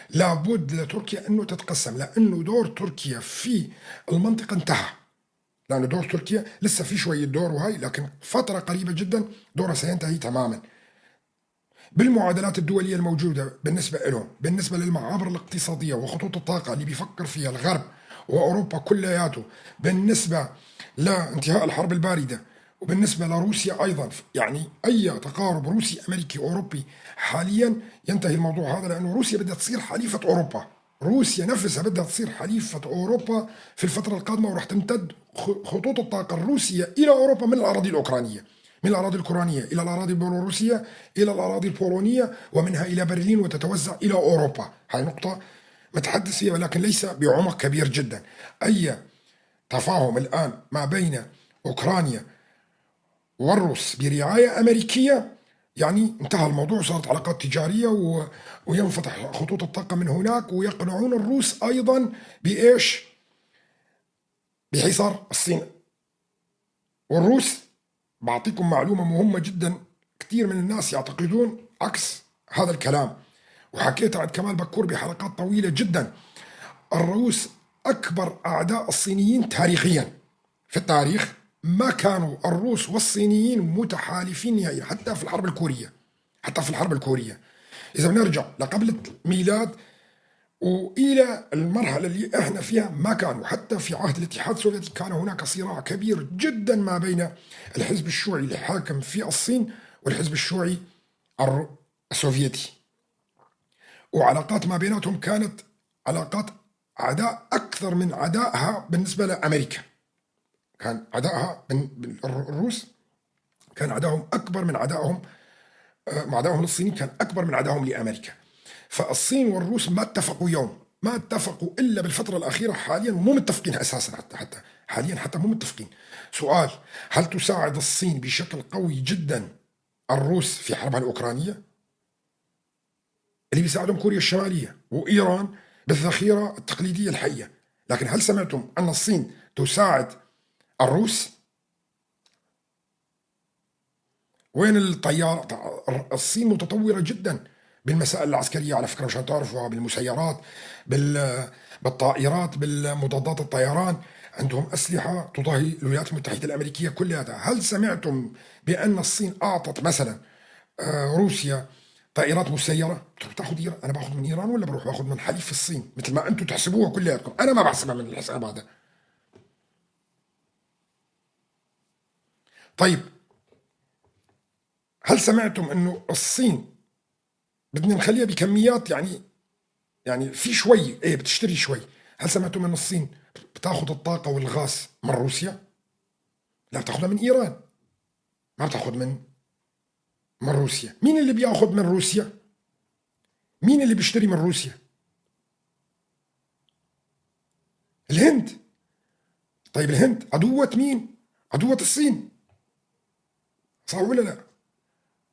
لابد لتركيا أنه تتقسم، لأنه دور تركيا في المنطقة انتهى. لأنه دور تركيا لسه في شوية دور وهي، لكن فترة قريبة جدا دورها سينتهي تماما. بالمعادلات الدولية الموجودة بالنسبة لهم، بالنسبة للمعابر الاقتصادية وخطوط الطاقة اللي بيفكر فيها الغرب وأوروبا كلياته، بالنسبة لانتهاء الحرب الباردة، وبالنسبة لروسيا أيضا، يعني أي تقارب روسي أمريكي أوروبي حاليا ينتهي الموضوع هذا، لأنه روسيا بدها تصير حليفة أوروبا. روسيا نفسها بدها تصير حليفة أوروبا في الفترة القادمة، وراح تمتد خطوط الطاقة الروسية إلى أوروبا من الأراضي الأوكرانية، من الأراضي الأوكرانية إلى الأراضي البيلاروسية إلى الأراضي البولونية، ومنها إلى برلين، وتتوزع إلى أوروبا. هاي نقطة متحدث فيها، ولكن ليس بعمق كبير جدا. أي تفاهم الآن ما بين أوكرانيا والروس برعاية أمريكية يعني انتهى الموضوع، صارت علاقات تجارية وينفتح خطوط الطاقة من هناك، ويقنعون الروس أيضا بإيش؟ بحصار الصين. والروس، بعطيكم معلومة مهمة جدا، كثير من الناس يعتقدون عكس هذا الكلام، وحكيت عن كمال بكور بحلقات طويلة جدا. الروس أكبر أعداء الصينيين تاريخيا، في التاريخ ما كانوا الروس والصينيين متحالفين نهائيا، حتى في الحرب الكورية، حتى في الحرب الكورية إذا بنرجع لقبل الميلاد وإلى المرحلة اللي احنا فيها ما كانوا. حتى في عهد الاتحاد السوفيتي كان هناك صراع كبير جدا ما بين الحزب الشيوعي اللي حاكم في الصين والحزب الشيوعي السوفيتي، وعلاقات ما بيناتهم كانت علاقات عداء أكثر من عدائها بالنسبة لأمريكا. كان عدائها من الروس كان عدائهم أكبر من عدائهم، عدائهم للصين كان أكبر من عدائهم لأمريكا. فالصين والروس ما اتفقوا يوم، ما اتفقوا إلا بالفترة الأخيرة، حاليا مو متفقين أساسا، حتى حاليا حتى مو متفقين. سؤال: هل تساعد الصين بشكل قوي جدا الروس في حربها الأوكرانية؟ اللي بيساعدهم كوريا الشمالية وإيران بالذخيرة التقليدية الحية. لكن هل سمعتم أن الصين تساعد الروس؟ وين الطيار؟ الصين متطورة جدا بالمسائل العسكرية على فكرة، مشان تعرفوا، بالمسيرات، بالطائرات، بالمضادات الطيران، عندهم أسلحة تضاهي الولايات المتحدة الأمريكية كلها. هل سمعتم بأن الصين أعطت مثلا روسيا طائرات مسيرة؟ بتاخذ إيران؟ أنا باخذ من إيران ولا بروح باخذ من حليف الصين مثل ما أنتم تحسبوها كلياتكم؟ أنا ما بحسبها من الحساب هذا. طيب، هل سمعتم أنه الصين بدنا نخليها بكميات، يعني في شوي ايه بتشتري شوي؟ هل سمعتم ان الصين بتاخذ الطاقه والغاز من روسيا؟ لا، بتاخذها من ايران، ما بتاخذ من روسيا. مين اللي بياخذ من روسيا؟ مين اللي بيشتري من روسيا؟ الهند. طيب الهند عدوة مين؟ عدوة الصين، صح ولا لا؟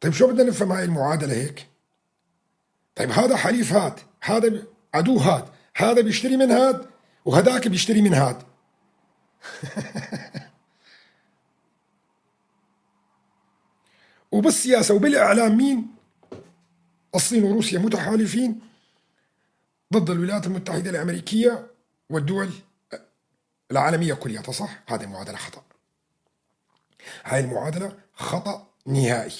طيب شو بدنا نفهم هاي المعادله هيك؟ طيب هذا حليف هاد، هذا عدو هاد، هذا بيشتري من هاد وهداك بيشتري من هاد. وبالسياسه وبالاعلام مين؟ الصين وروسيا متحالفين ضد الولايات المتحدة الأمريكية والدول العالمية كلها، صح؟ هذه المعادلة خطأ، هاي المعادلة خطأ نهائي.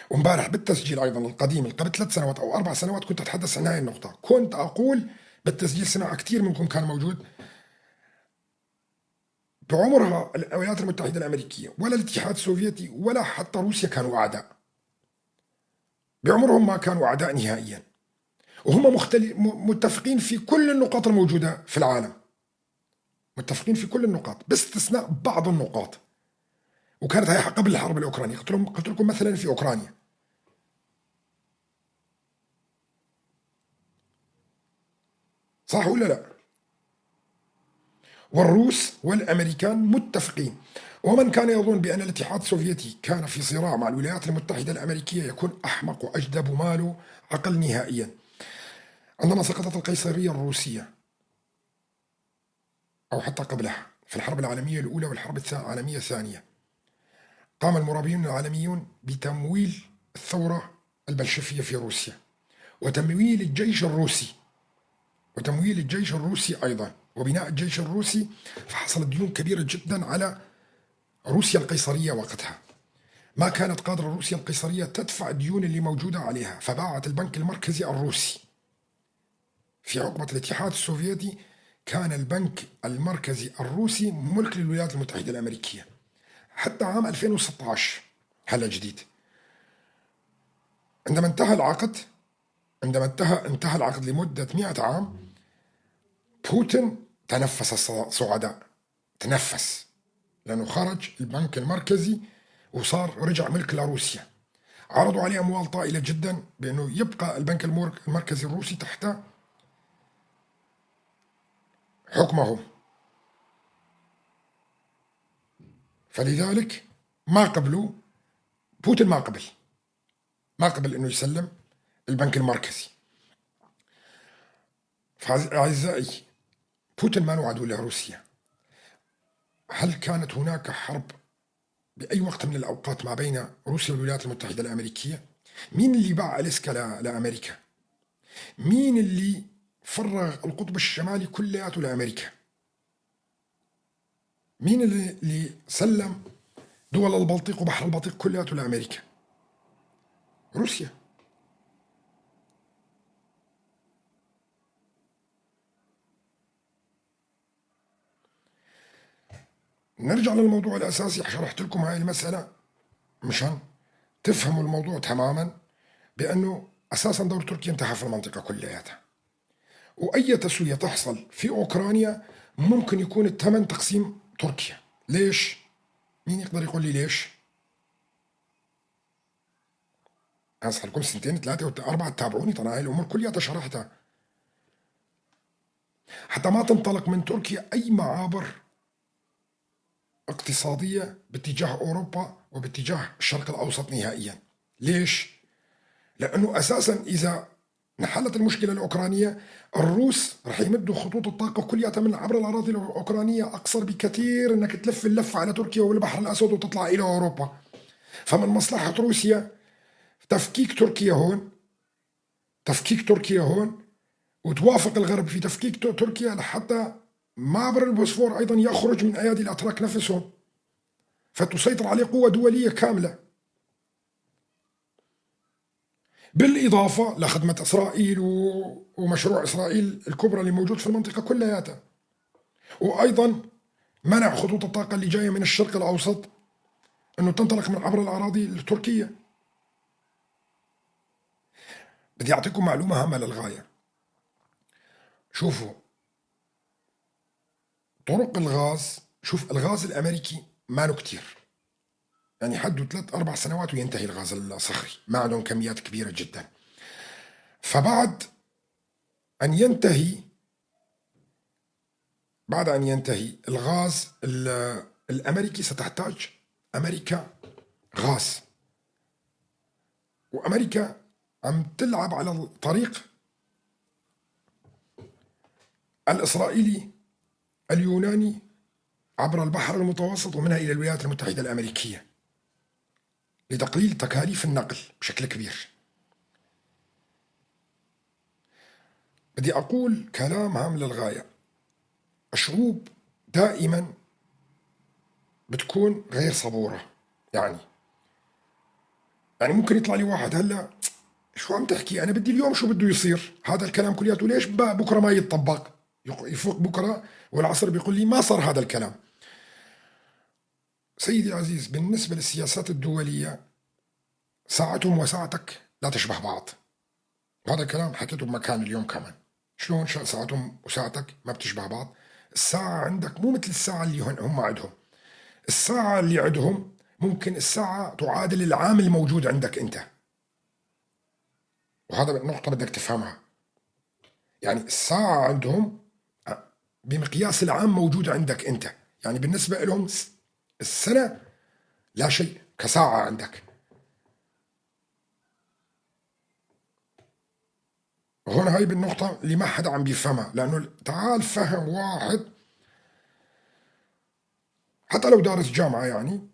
وامبارح بالتسجيل أيضا القديم قبل 3 سنوات أو 4 سنوات كنت أتحدث عن هاي النقطة، كنت أقول بالتسجيل، سمع كثير منكم كان موجود، بعمرها الولايات المتحدة الأمريكية ولا الاتحاد السوفيتي ولا حتى روسيا كانوا أعداء، بعمرهم ما كانوا أعداء نهائيا، وهم متفقين في كل النقاط الموجودة في العالم، متفقين في كل النقاط باستثناء بعض النقاط. وكانت هي قبل الحرب الأوكرانية. قلت لكم مثلا في أوكرانيا، صح ولا لا؟ والروس والأمريكان متفقين. ومن كان يظن بأن الاتحاد السوفيتي كان في صراع مع الولايات المتحدة الأمريكية يكون أحمق وأجدب وما عقل نهائيا. عندما سقطت القيصرية الروسية أو حتى قبلها في الحرب العالمية الأولى والحرب العالمية الثانية، قام المرابطون العالميون بتمويل الثورة البلشفية في روسيا وتمويل الجيش الروسي أيضا وبناء الجيش الروسي. فحصلت ديون كبيرة جدا على روسيا القيصرية وقتها، ما كانت قادرة روسيا القيصرية تدفع الديون اللي موجودة عليها، فباعت البنك المركزي الروسي. في عقبة الاتحاد السوفيتي كان البنك المركزي الروسي ملك للولايات المتحدة الأمريكية حتى عام 2016. هلا جديد عندما انتهى العقد لمدة 100 عام، بوتين تنفس الصعداء، تنفس، لأنه خرج البنك المركزي وصار رجع ملك لروسيا. عرضوا عليه أموال طائلة جدا بأنه يبقى البنك المركزي الروسي تحت حكمهم، فلذلك ما قبلوا. بوتين ما قبل أنه يسلم البنك المركزي. فأعزائي، بوتين ما وعدوا لروسيا. هل كانت هناك حرب بأي وقت من الأوقات ما بين روسيا والولايات المتحدة الأمريكية؟ مين اللي باع ألاسكا لأمريكا؟ مين اللي فرغ القطب الشمالي كلياته لأمريكا؟ مين اللي سلم دول البلطيق وبحر البلطيق كلياته لأمريكا؟ روسيا. نرجع للموضوع الأساسي. شرحت لكم هاي المسألة مشان تفهموا الموضوع تماما، بأنه أساسا دور تركيا انتهى في المنطقة كلياتها، وأي تسوية تحصل في أوكرانيا ممكن يكون الثمن تقسيم تركيا. ليش؟ مين يقدر يقول لي ليش؟ صار لكم 2 3 4 تتابعوني، ترى هاي الأمور كلياتها شرحتها حتى ما تنطلق من تركيا أي معابر اقتصادية باتجاه أوروبا وباتجاه الشرق الأوسط نهائيا. ليش؟ لأنه أساسا إذا انحلت المشكلة الأوكرانية، الروس رح يمدوا خطوط الطاقة كلياتها من عبر الأراضي الأوكرانية أقصر بكثير إنك تلف اللفة على تركيا والبحر الأسود وتطلع إلى أوروبا. فمن مصلحة روسيا تفكيك تركيا هون وتوافق الغرب في تفكيك تركيا لحتى معبر البوسفور أيضا يخرج من أيادي الأتراك نفسهم، فتسيطر عليه قوة دولية كاملة، بالإضافة لخدمة إسرائيل ومشروع إسرائيل الكبرى اللي موجود في المنطقة كلياتها، وأيضا منع خطوط الطاقة اللي جاية من الشرق الأوسط أنه تنطلق من عبر الأراضي التركية. بدي أعطيكم معلومة هامة للغاية. شوفوا طرق الغاز، شوف الغاز الأمريكي ما له كتير، يعني حده 3 4 سنوات وينتهي الغاز الصخري، ما عندهم كميات كبيرة جدا. فبعد أن ينتهي الغاز الأمريكي ستحتاج أمريكا غاز، وأمريكا عم تلعب على الطريق الإسرائيلي اليوناني عبر البحر المتوسط ومنها إلى الولايات المتحدة الأمريكية لتقليل تكاليف النقل بشكل كبير. بدي أقول كلام هام للغاية. الشعوب دائما بتكون غير صبورة، يعني ممكن يطلع لي واحد هلا شو عم تحكي، أنا بدي اليوم شو بده يصير، هذا الكلام كلياته ليش بكرة ما يتطبق، يفوق بكرة والعصر بيقول لي ما صار هذا الكلام. سيدي العزيز، بالنسبة للسياسات الدولية ساعتهم وساعتك لا تشبه بعض. هذا الكلام حكيته بمكان اليوم كمان. شلون ساعتهم وساعتك ما بتشبه بعض؟ الساعة عندك مو مثل الساعة اللي هم عندهم. الساعة اللي عندهم ممكن الساعة تعادل العام الموجود عندك أنت، وهذا نقطة بدك تفهمها. يعني الساعة عندهم بمقياس العام موجود عندك أنت، يعني بالنسبة لهم السنة لا شيء كساعة عندك. هون هاي بالنقطة اللي ما حدا عم بيفهمها، لأنه تعال فهم واحد حتى لو دارس جامعة يعني،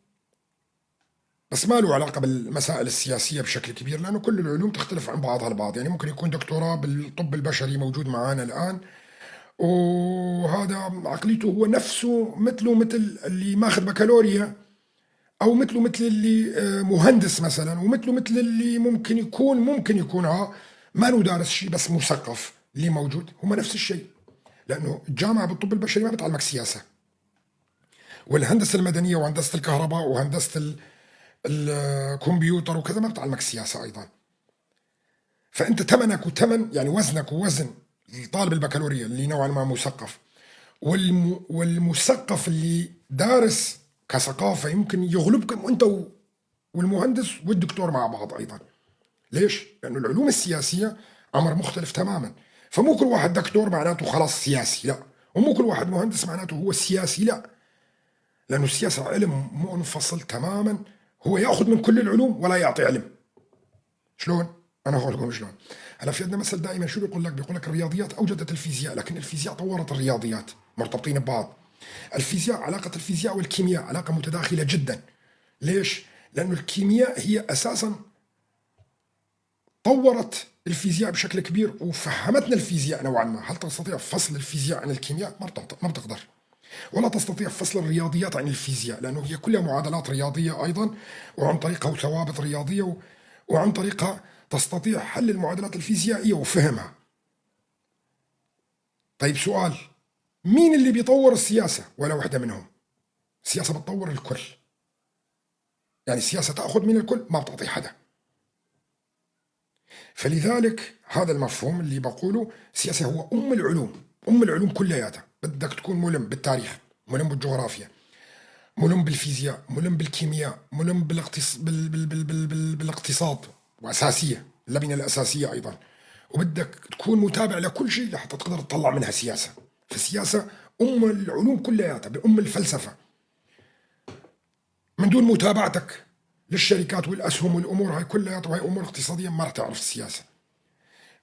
بس ما له علاقة بالمسائل السياسية بشكل كبير، لأنه كل العلوم تختلف عن بعضها البعض. يعني ممكن يكون دكتوراه بالطب البشري موجود معانا الآن، وهذا عقليته هو نفسه مثله مثل اللي ماخذ بكالوريا، أو مثله مثل اللي مهندس مثلا، ومثله مثل اللي ممكن يكون ما له دارس شيء بس مثقف. اللي موجود هم نفس الشيء، لأنه الجامعة بالطب البشري ما بتعلمك سياسة، والهندسة المدنية وهندسة الكهرباء وهندسة الكمبيوتر وكذا ما بتعلمك سياسة أيضا. فأنت ثمنك وثمن، يعني وزنك ووزن طالب البكالوريا اللي نوعا ما مثقف، والمثقف اللي دارس كثقافة يمكن يغلبكم أنت والمهندس والدكتور مع بعض أيضا. ليش؟ لأنه العلوم السياسية أمر مختلف تماما. فمو كل واحد دكتور معناته خلاص سياسي، لا، ومو كل واحد مهندس معناته هو سياسي، لا، لأنه السياسة علم منفصل تماما، هو يأخذ من كل العلوم ولا يعطي علم. شلون؟ أنا أقول لكم شلون. هلا في عندنا مثل دائما شو بيقول لك؟ بيقول لك الرياضيات أوجدت الفيزياء، لكن الفيزياء طورت الرياضيات، مرتبطين ببعض. الفيزياء، علاقة الفيزياء والكيمياء علاقة متداخلة جدا. ليش؟ لأنه الكيمياء هي أساسا طورت الفيزياء بشكل كبير وفهمتنا الفيزياء نوعا ما. هل تستطيع فصل الفيزياء عن الكيمياء؟ ما بتقدر. ولا تستطيع فصل الرياضيات عن الفيزياء، لأنه هي كلها معادلات رياضية أيضا، وعن طريقها ثوابت رياضية، وعن طريقها تستطيع حل المعادلات الفيزيائية وفهمها. طيب سؤال، مين اللي بيطور السياسة؟ ولا وحدة منهم. السياسة بتطور الكل، يعني السياسة تأخذ من الكل، ما بتعطي حدا. فلذلك هذا المفهوم اللي بقوله، السياسة هو أم العلوم، أم العلوم كلياتها. بدك تكون ملم بالتاريخ، ملم بالجغرافيا، ملم بالفيزياء، ملم بالكيمياء، ملم بالاقتصاد، وأساسية، اللبنة الأساسية أيضا. وبدك تكون متابع لكل شيء لحتى تقدر تطلع منها سياسة. فالسياسة أم العلوم كلياتها، بأم الفلسفة. من دون متابعتك للشركات والأسهم والأمور هاي كلياتها، وهي أمور اقتصادية، ما رح تعرف السياسة.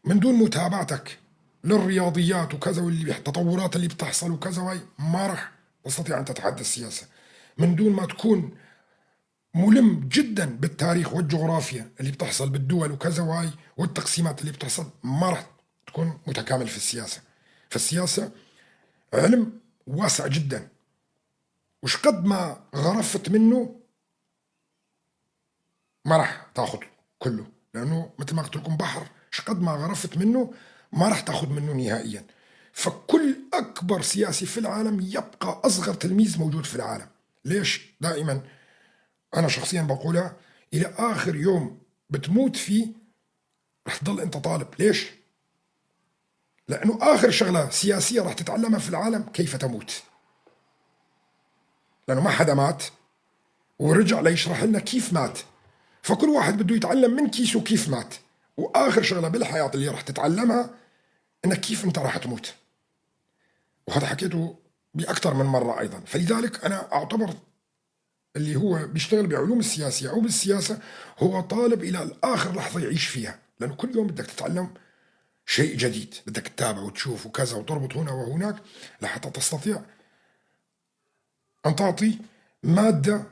من دون متابعتك للرياضيات وكذا، واللي التطورات اللي بتحصل وكذا، وهي ما رح تستطيع أن تتحدى السياسة. من دون ما تكون ملم جدا بالتاريخ والجغرافيا اللي بتحصل بالدول وكذا وهي، والتقسيمات اللي بتحصل، ما رح تكون متكامل في السياسة. فالسياسة علم واسع جدا، وش قد ما غرفت منه ما رح تاخذ كله، لأنه مثل ما قلت لكم بحر، ش قد ما غرفت منه ما رح تاخذ منه نهائيا. فكل أكبر سياسي في العالم يبقى أصغر تلميذ موجود في العالم. ليش؟ دائما أنا شخصيا بقولها، إلى آخر يوم بتموت فيه رح تضل أنت طالب. ليش؟ لأنه آخر شغلة سياسية رح تتعلمها في العالم كيف تموت، لأنه ما حدا مات ورجع ليشرح لنا كيف مات. فكل واحد بده يتعلم من كيسه كيف مات، وآخر شغلة بالحياة اللي رح تتعلمها إنك كيف أنت رح تموت. وهذا حكيته بأكثر من مرة أيضا. فلذلك أنا أعتبر اللي هو بيشتغل بعلوم السياسية أو بالسياسة هو طالب إلى آخر لحظة يعيش فيها، لأنه كل يوم بدك تتعلم شيء جديد، بدك تتابع وتشوف وكذا وتربط هنا وهناك لحتى تستطيع أن تعطي مادة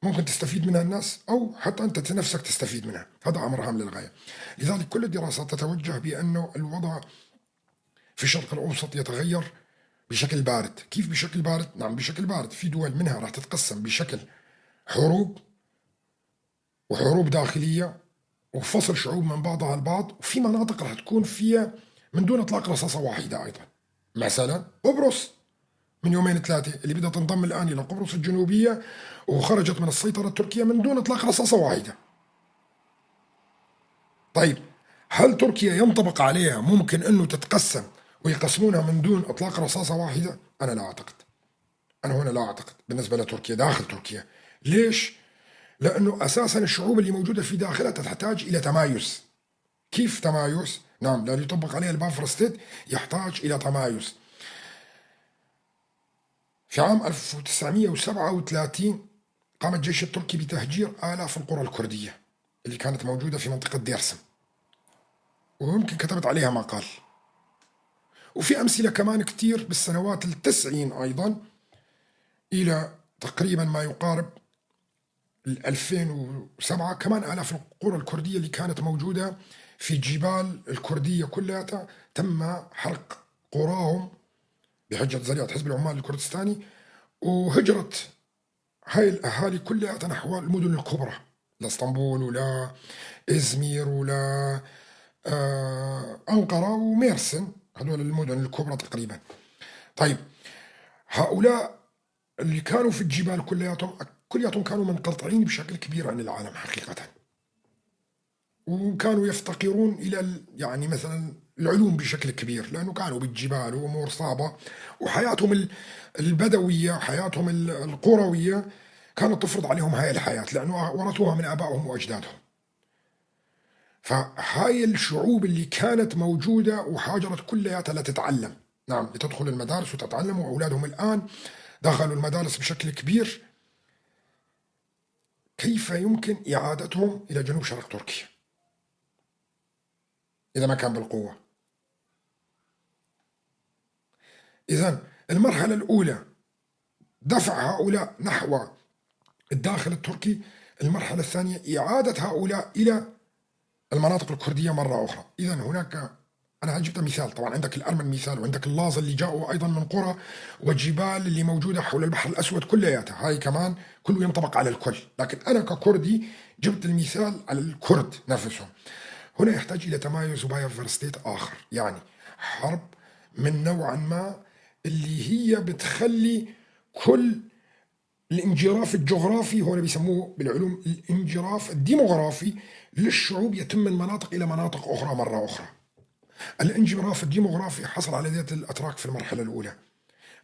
ممكن تستفيد منها الناس، أو حتى أنت نفسك تستفيد منها. هذا أمر هام للغاية. لذلك كل الدراسات تتوجه بأنه الوضع في الشرق الأوسط يتغير بشكل بارد. كيف بشكل بارد؟ نعم بشكل بارد. في دول منها راح تتقسم بشكل حروب، وحروب داخلية، وفصل شعوب من بعضها البعض، وفي مناطق راح تكون فيها من دون إطلاق رصاصة واحدة أيضا. مثلا قبرص من يومين ثلاثة اللي بدها تنضم الآن إلى قبرص الجنوبية، وخرجت من السيطرة التركية من دون إطلاق رصاصة واحدة. طيب هل تركيا ينطبق عليها ممكن أنه تتقسم ويقسمونها من دون إطلاق رصاصة واحدة؟ أنا لا أعتقد. أنا هنا لا أعتقد بالنسبة لتركيا داخل تركيا. ليش؟ لأنه أساسا الشعوب اللي موجودة في داخلها تحتاج إلى تمايز. كيف تمايز؟ نعم، لا يطبق عليها البافر ستيت، يحتاج إلى تمايز. في عام 1937 قام الجيش التركي بتهجير آلاف القرى الكردية اللي كانت موجودة في منطقة ديرسم، ويمكن كتبت عليها مقال. وفي أمثلة كمان كتير بالسنوات التسعين أيضا إلى تقريبا ما يقارب 2007 كمان آلاف القرى الكردية اللي كانت موجودة في الجبال الكردية كلها تم حرق قراهم بحجة ذريعة حزب العمال الكردستاني، وهجرة هاي الأهالي كلها نحو المدن الكبرى، لا اسطنبول ولا إزمير ولا أنقرة وميرسن، هذول المدن الكبرى تقريبا. طيب هؤلاء اللي كانوا في الجبال كلياتهم كانوا منقطعين بشكل كبير عن العالم حقيقة، وكانوا يفتقرون إلى يعني مثلا العلوم بشكل كبير، لأنه كانوا بالجبال وأمور صعبة، وحياتهم البدوية حياتهم القروية كانت تفرض عليهم هاي الحياة، لأنه ورثوها من آبائهم وأجدادهم. فهاي الشعوب اللي كانت موجودة وحاجرت كلياتها لتتعلم، نعم لتدخل المدارس وتتعلم، وأولادهم الآن دخلوا المدارس بشكل كبير. كيف يمكن إعادتهم إلى جنوب شرق تركيا إذا ما كان بالقوة؟ إذا المرحلة الأولى دفع هؤلاء نحو الداخل التركي، المرحلة الثانية إعادة هؤلاء إلى المناطق الكردية مرة أخرى. إذا هناك، أنا جبت مثال، طبعا عندك الأرمن مثال، وعندك اللاز اللي جاءوا أيضا من قرى والجبال اللي موجودة حول البحر الأسود كلياتها، هاي كمان كله ينطبق على الكل، لكن أنا ككردي جبت المثال على الكرد نفسهم. هنا يحتاج إلى تمايز وبايوفرستيت آخر، يعني حرب من نوعا ما اللي هي بتخلي كل الانجراف الجغرافي، هو اللي بيسموه بالعلوم الانجراف الديموغرافي للشعوب، يتم من مناطق إلى مناطق أخرى مرة أخرى. الانجراف الديموغرافي حصل على ذات الأتراك في المرحلة الأولى.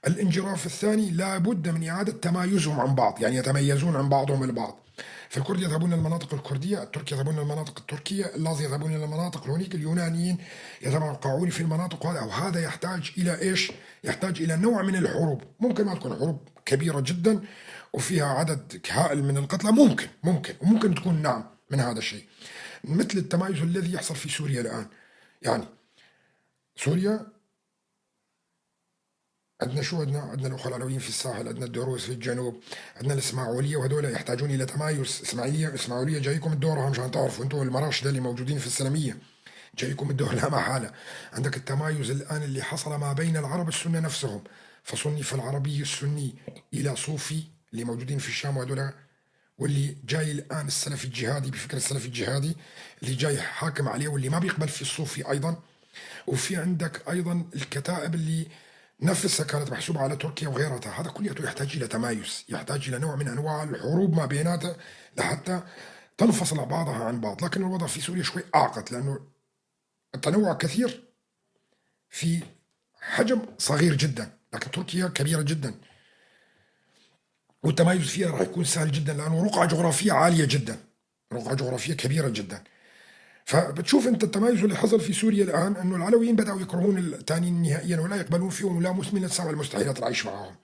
الانجراف الثاني لا بد من إعادة تمايزهم عن بعض، يعني يتميزون عن بعضهم البعض. فالكرد يذهبون إلى المناطق الكردية، الترك يذهبون إلى المناطق التركية، اللاز يذهبون إلى المناطق الهونيك، اليونانيين يتوقعون في المناطق هذا. وهذا يحتاج إلى إيش؟ يحتاج إلى نوع من الحروب، ممكن ما تكون حروب كبيرة جدا وفيها عدد هائل من القتلى، وممكن تكون نعم من هذا الشيء، مثل التمايز الذي يحصل في سوريا الآن. يعني سوريا عندنا شو عندنا الأخوة العلويين في الساحل، عندنا الدروز في الجنوب، عندنا الإسماعيلية، وهذول يحتاجون إلى تمايز. إسماعيلية جايكم الدور مشان تعرفوا أنتم المراشدة اللي موجودين في السلمية، جايكم الدور لا محالة. عندك التمايز الآن اللي حصل ما بين العرب السنة نفسهم، فصنف العربي السني إلى صوفي اللي موجودين في الشام، وهذول واللي جاي الآن السلفي الجهادي بفكر السلفي الجهادي اللي جاي حاكم عليه، واللي ما بيقبل في الصوفي أيضا. وفي عندك أيضا الكتائب اللي نفسها كانت محسوبة على تركيا وغيرها. هذا كله يحتاج إلى تمايز، يحتاج إلى نوع من أنواع الحروب ما بيناتها لحتى تنفصل بعضها عن بعض. لكن الوضع في سوريا شوي أعقد، لأنه التنوع كثير في حجم صغير جدا، لكن تركيا كبيرة جدا، والتمايز فيها راح يكون سهل جدا، لأنه رقعة جغرافية عالية جدا، رقعة جغرافية كبيرة جدا. فبتشوف انت التمايز اللي حصل في سوريا الان، انه العلويين بداوا يكرهون الثانيين نهائيا ولا يقبلون فيهم، ولا مسلمين تسوى المستحيلات العيش معهم.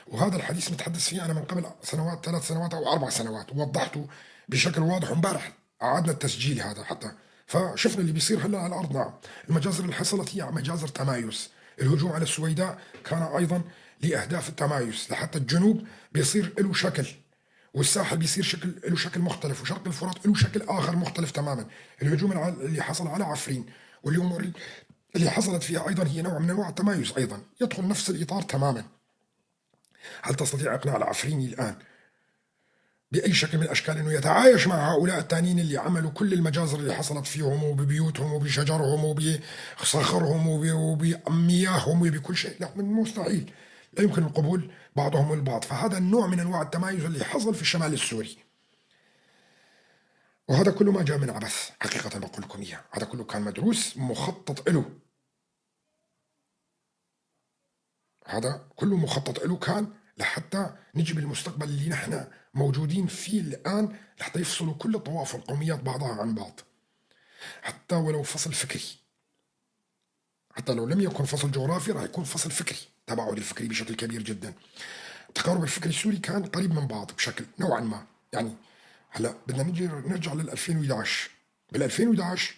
وهذا الحديث متحدث فيه انا من قبل سنوات، 3 سنوات او 4 سنوات، ووضحته بشكل واضح. وامبارح اعادنا التسجيل هذا حتى، فشفنا اللي بيصير هلا على الارض. نعم المجازر اللي حصلت هي مجازر تمايز. الهجوم على السويداء كان ايضا لاهداف التمايز، لحتى الجنوب بيصير له شكل، والساحل بيصير له شكل مختلف، وشرق الفرات له شكل اخر مختلف تماما. الهجوم اللي حصل على عفرين واليوم اللي حصلت فيها ايضا هي نوع من انواع التمايز، ايضا يدخل نفس الاطار تماما. هل تستطيع اقناع العفريني الان باي شكل من الاشكال انه يتعايش مع هؤلاء الثانيين اللي عملوا كل المجازر اللي حصلت فيهم وببيوتهم وبشجرهم وبصخرهم وبمياههم وبكل شيء؟ لا، من مستحيل، لا يمكن القبول بعضهم البعض. فهذا النوع من انواع التمايز اللي حصل في الشمال السوري، وهذا كله ما جاء من عبث حقيقة، بقول لكم إياه، هذا كله كان مدروس مخطط له، هذا كله مخطط له كان لحتى نجي بالمستقبل اللي نحن موجودين فيه الآن، لحتى يفصلوا كل الطوائف والقوميات بعضها عن بعض، حتى ولو فصل فكري، حتى لو لم يكن فصل جغرافي راح يكون فصل فكري، تباعد الفكري بشكل كبير جدا. التقارب الفكري السوري كان قريب من بعض بشكل نوعا ما. يعني هلا بدنا نجي نرجع لل 2011. بال 2011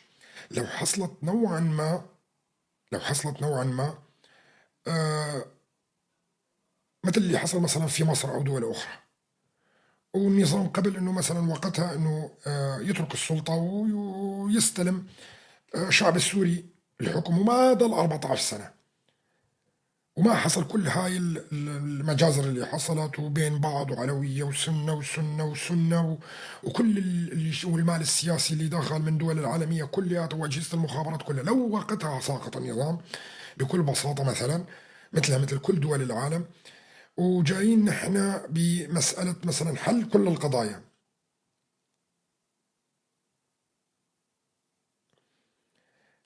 لو حصلت نوعا ما، آه مثل اللي حصل مثلا في مصر او دول اخرى، والنظام قبل انه مثلا وقتها انه يترك السلطه ويستلم الشعب السوري الحكم، وما ضل 14 سنه، وما حصل كل هاي المجازر اللي حصلت وبين بعض وعلوية وسنة وسنة وسنة وكل والمال السياسي اللي دخل من دول العالمية كلياتها وأجهزة المخابرات كلها. لو وقتها ساقط النظام بكل بساطة مثلا مثلها مثل كل دول العالم، وجايين نحن بمسألة مثلا حل كل القضايا،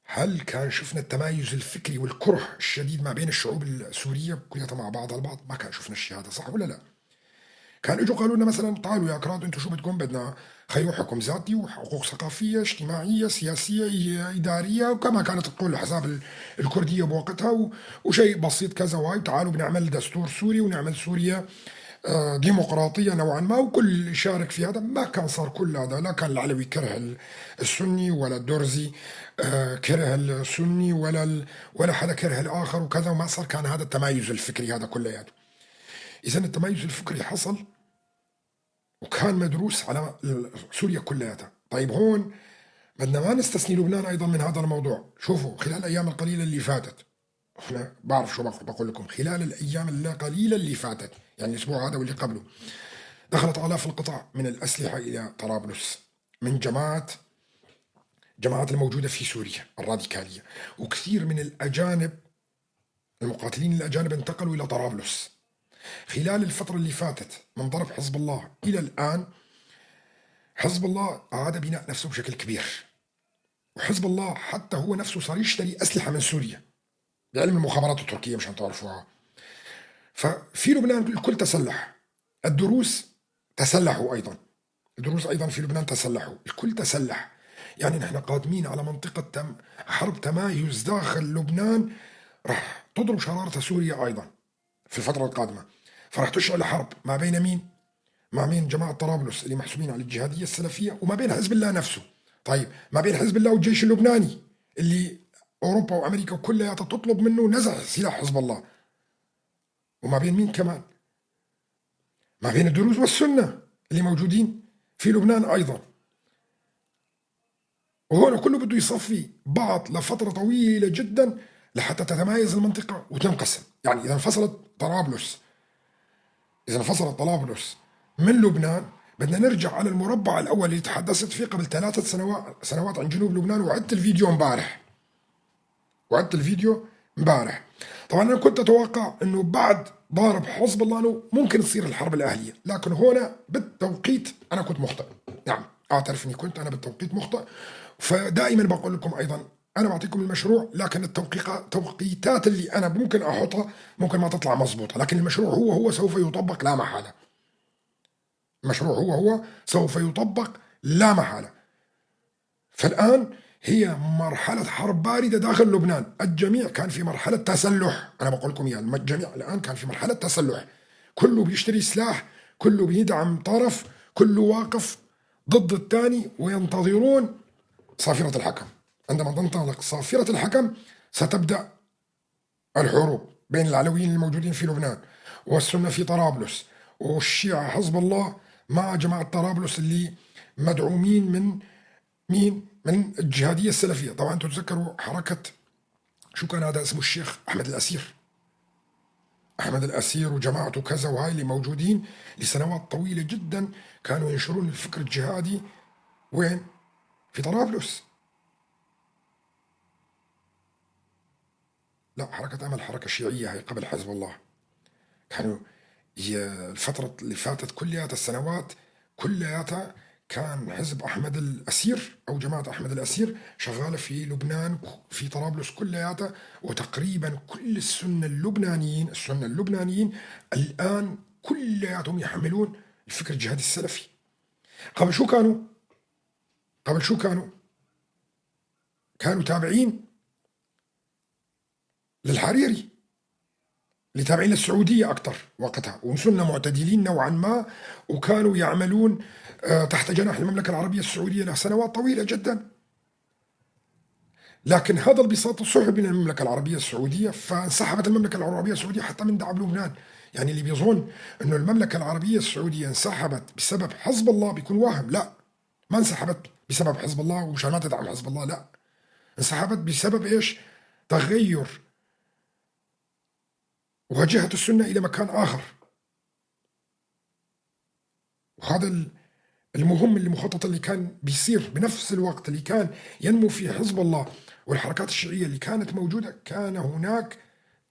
هل كان شفنا التمايز الفكري والكره الشديد ما بين الشعوب السورية كلها مع بعضها البعض؟ ما كان شفنا الشيء هذا، صح ولا لا؟ كان اجوا قالوا لنا مثلا تعالوا يا اكراد انتم شو بدكم، بدنا خيو حكم ذاتي وحقوق ثقافيه اجتماعيه سياسيه اداريه، وكما كانت تقول الاحزاب الكرديه بوقتها وشيء بسيط كذا وهاي، تعالوا بنعمل دستور سوري ونعمل سوريا ديمقراطيه نوعا ما، وكل يشارك في هذا. ما كان صار كل هذا، لا كان العلوي كره السني، ولا الدرزي كره السني، ولا حدا كره الاخر وكذا، وما صار كان هذا التمايز الفكري هذا كلياته. اذا التمايز الفكري حصل وكان مدروس على سوريا كلياتها. طيب هون بدنا ما نستثني لبنان ايضا من هذا الموضوع. شوفوا خلال الايام القليله اللي فاتت، انا بعرف شو بقول لكم، خلال الايام القليله اللي فاتت، يعني الاسبوع هذا واللي قبله، دخلت الاف القطع من الاسلحه الى طرابلس من جماعات الموجوده في سوريا الراديكاليه، وكثير من الاجانب المقاتلين الاجانب انتقلوا الى طرابلس خلال الفتره اللي فاتت من ضرب حزب الله الى الان. حزب الله أعاد بناء نفسه بشكل كبير، وحزب الله حتى هو نفسه صار يشتري أسلحة من سوريا بعلم المخابرات التركية مشان تعرفوها. ففي لبنان الكل تسلح، الدروز تسلحوا أيضا، الدروز أيضا في لبنان تسلحوا، الكل تسلح. يعني نحن قادمين على منطقة حرب تمايز داخل لبنان، راح تضرب شرارة سوريا أيضا في الفترة القادمة. فراح تشعل حرب ما بين مين؟ ما بين جماعة طرابلس اللي محسوبين على الجهادية السلفية، وما بين حزب الله نفسه. طيب ما بين حزب الله والجيش اللبناني اللي أوروبا وأمريكا كلها تطلب منه نزع سلاح حزب الله، وما بين مين كمان؟ ما بين الدروز والسنة اللي موجودين في لبنان أيضا. وهون كله بده يصفي بعض لفترة طويلة جدا لحتى تتمايز المنطقة وتنقسم. يعني إذا انفصلت طرابلس من لبنان، بدنا نرجع على المربع الأول اللي تحدثت فيه قبل 3 سنوات عن جنوب لبنان، وعدت الفيديو امبارح. طبعا أنا كنت أتوقع أنه بعد ضارب حزب الله أنه ممكن تصير الحرب الأهلية، لكن هنا بالتوقيت أنا كنت مخطئ. نعم أعترف أني كنت أنا بالتوقيت مخطئ. فدائما بقول لكم أيضا أنا بعطيكم المشروع، لكن التوقيتات اللي أنا ممكن أحطها ممكن ما تطلع مضبوطة، لكن المشروع هو سوف يطبق لا محالة. المشروع هو سوف يطبق لا محالة. فالآن هي مرحلة حرب باردة داخل لبنان، الجميع كان في مرحلة تسلح. أنا بقول لكم يعني الجميع الآن كان في مرحلة تسلح، كله بيشتري سلاح، كله بيدعم طرف، كله واقف ضد الثاني وينتظرون صافرة الحكم. عندما تنطلق صافرة الحكم ستبدأ الحروب بين العلويين الموجودين في لبنان والسنة في طرابلس والشيعة حزب الله مع جماعة طرابلس اللي مدعومين من مين؟ من الجهادية السلفية. طبعا انتم تتذكروا حركة شو كان هذا اسمه، الشيخ أحمد الأسير وجماعته كذا، وهاي اللي موجودين لسنوات طويلة جدا كانوا ينشرون الفكر الجهادي. وين؟ في طرابلس. لا، حركة أمل حركة شيعية هي قبل حزب الله. كانوا الفترة اللي فاتت كلياتها السنوات كلياتها كان حزب أحمد الأسير أو جماعة أحمد الأسير شغالة في لبنان في طرابلس كلياتها، وتقريبا كل السنة اللبنانيين الآن كلياتهم يحملون الفكر الجهادي السلفي. قبل شو كانوا؟ قبل شو كانوا؟ كانوا تابعين للحريري، اللي تابعين للسعودية أكثر وقتها، وصلنا معتدلين نوعا ما، وكانوا يعملون تحت جناح المملكة العربية السعودية لسنوات طويلة جدا. لكن هذا البساط سحب من المملكة العربية السعودية، فانسحبت المملكة العربية السعودية حتى من دعم لبنان. يعني اللي بيظن أنه المملكة العربية السعودية انسحبت بسبب حزب الله بيكون واهم. لا، ما انسحبت بسبب حزب الله ومشان ما تدعم حزب الله، لا، انسحبت بسبب إيش؟ تغير وجهة السنة إلى مكان آخر. وهذا المهم اللي مخطط اللي كان بيصير بنفس الوقت اللي كان ينمو في حزب الله والحركات الشيعية اللي كانت موجودة. كان هناك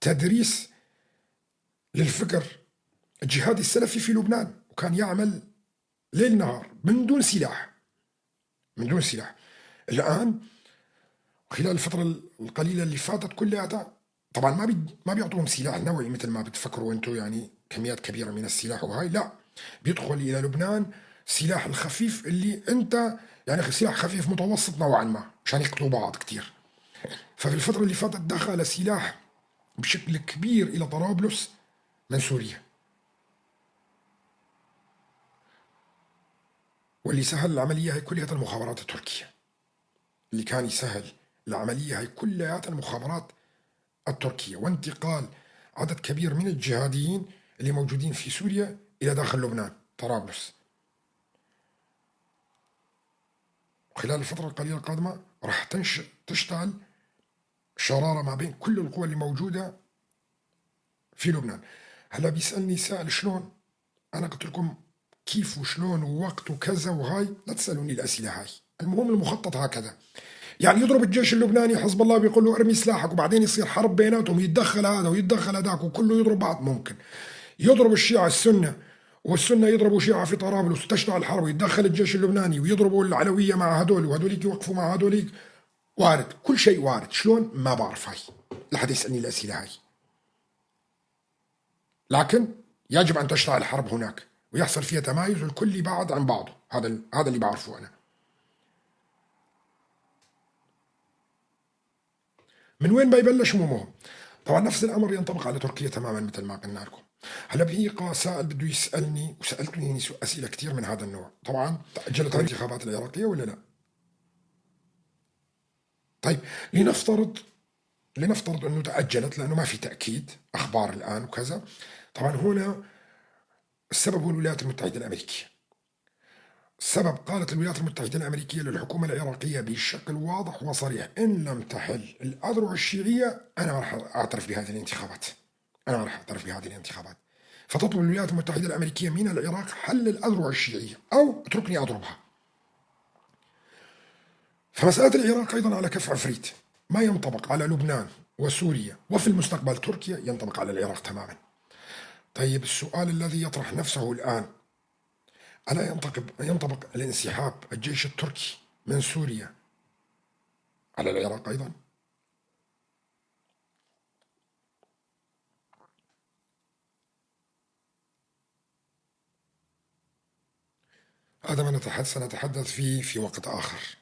تدريس للفكر الجهادي السلفي في لبنان، وكان يعمل ليل نهار من دون سلاح، من دون سلاح. الآن خلال الفترة القليلة اللي فاتت كلها، طبعا ما بيعطوهم سلاح نوعي مثل ما بتفكروا انتم، يعني كميات كبيرة من السلاح وهاي، لا، بيدخل إلى لبنان سلاح الخفيف اللي انت يعني سلاح خفيف متوسط نوعا ما عشان يقتلوا بعض كتير. ففي الفترة اللي فاتت دخل سلاح بشكل كبير إلى طرابلس من سوريا، واللي سهل العملية هي كلها المخابرات التركية. اللي كان يسهل العملية هي كلها المخابرات التركية، وانتقال عدد كبير من الجهاديين اللي موجودين في سوريا إلى داخل لبنان طرابلس. وخلال الفترة القليلة القادمة راح تشتعل شرارة ما بين كل القوى اللي موجودة في لبنان. هلا بيسألني سائل شلون؟ أنا قلت لكم كيف وشلون ووقت وكذا وهاي، لا تسألوني الأسئلة هاي. المهم المخطط هكذا، يعني يضرب الجيش اللبناني حزب الله بيقول له ارمي سلاحك، وبعدين يصير حرب بيناتهم، يتدخل هذا ويتدخل هذاك وكله يضرب بعض. ممكن يضرب الشيعة السنة والسنة يضربوا شيعة في طرابلس وتشتعل الحرب، ويتدخل الجيش اللبناني ويضربوا العلوية مع هدول وهدوليك يوقفوا مع هدوليك. وارد، كل شيء وارد. شلون؟ ما بعرف هاي، لا حد يسألني الأسئلة هاي. لكن يجب أن تشتعل الحرب هناك ويحصل فيها تمايز والكل يبعد عن بعضه. هذا اللي بعرفه أنا. من وين بيبلش مو مهم. طبعا نفس الامر ينطبق على تركيا تماما مثل ما قلنا لكم. هلا بيقى سائل بده يسالني، وسالتني اسئله كثير من هذا النوع. طبعا تاجلت الانتخابات العراقيه ولا لا؟ طيب، لنفترض انه تاجلت لانه ما في تاكيد اخبار الان وكذا. طبعا هنا السبب هو الولايات المتحده الامريكيه. السبب قالت الولايات المتحده الامريكيه للحكومه العراقيه بشكل واضح وصريح: ان لم تحل الاذرع الشيعيه انا ما راح اعترف بهذه الانتخابات. انا ما راح اعترف بهذه الانتخابات. فتطلب الولايات المتحدة الأمريكية من العراق حل الأذرع الشيعية أو اتركني أضربها. فمسألة العراق أيضا على كف عفريت، ما ينطبق على لبنان وسوريا وفي المستقبل تركيا ينطبق على العراق تماما. طيب، السؤال الذي يطرح نفسه الآن: ألا ينطبق الانسحاب الجيش التركي من سوريا على العراق أيضا؟ هذا ما سنتحدث فيه في وقت آخر.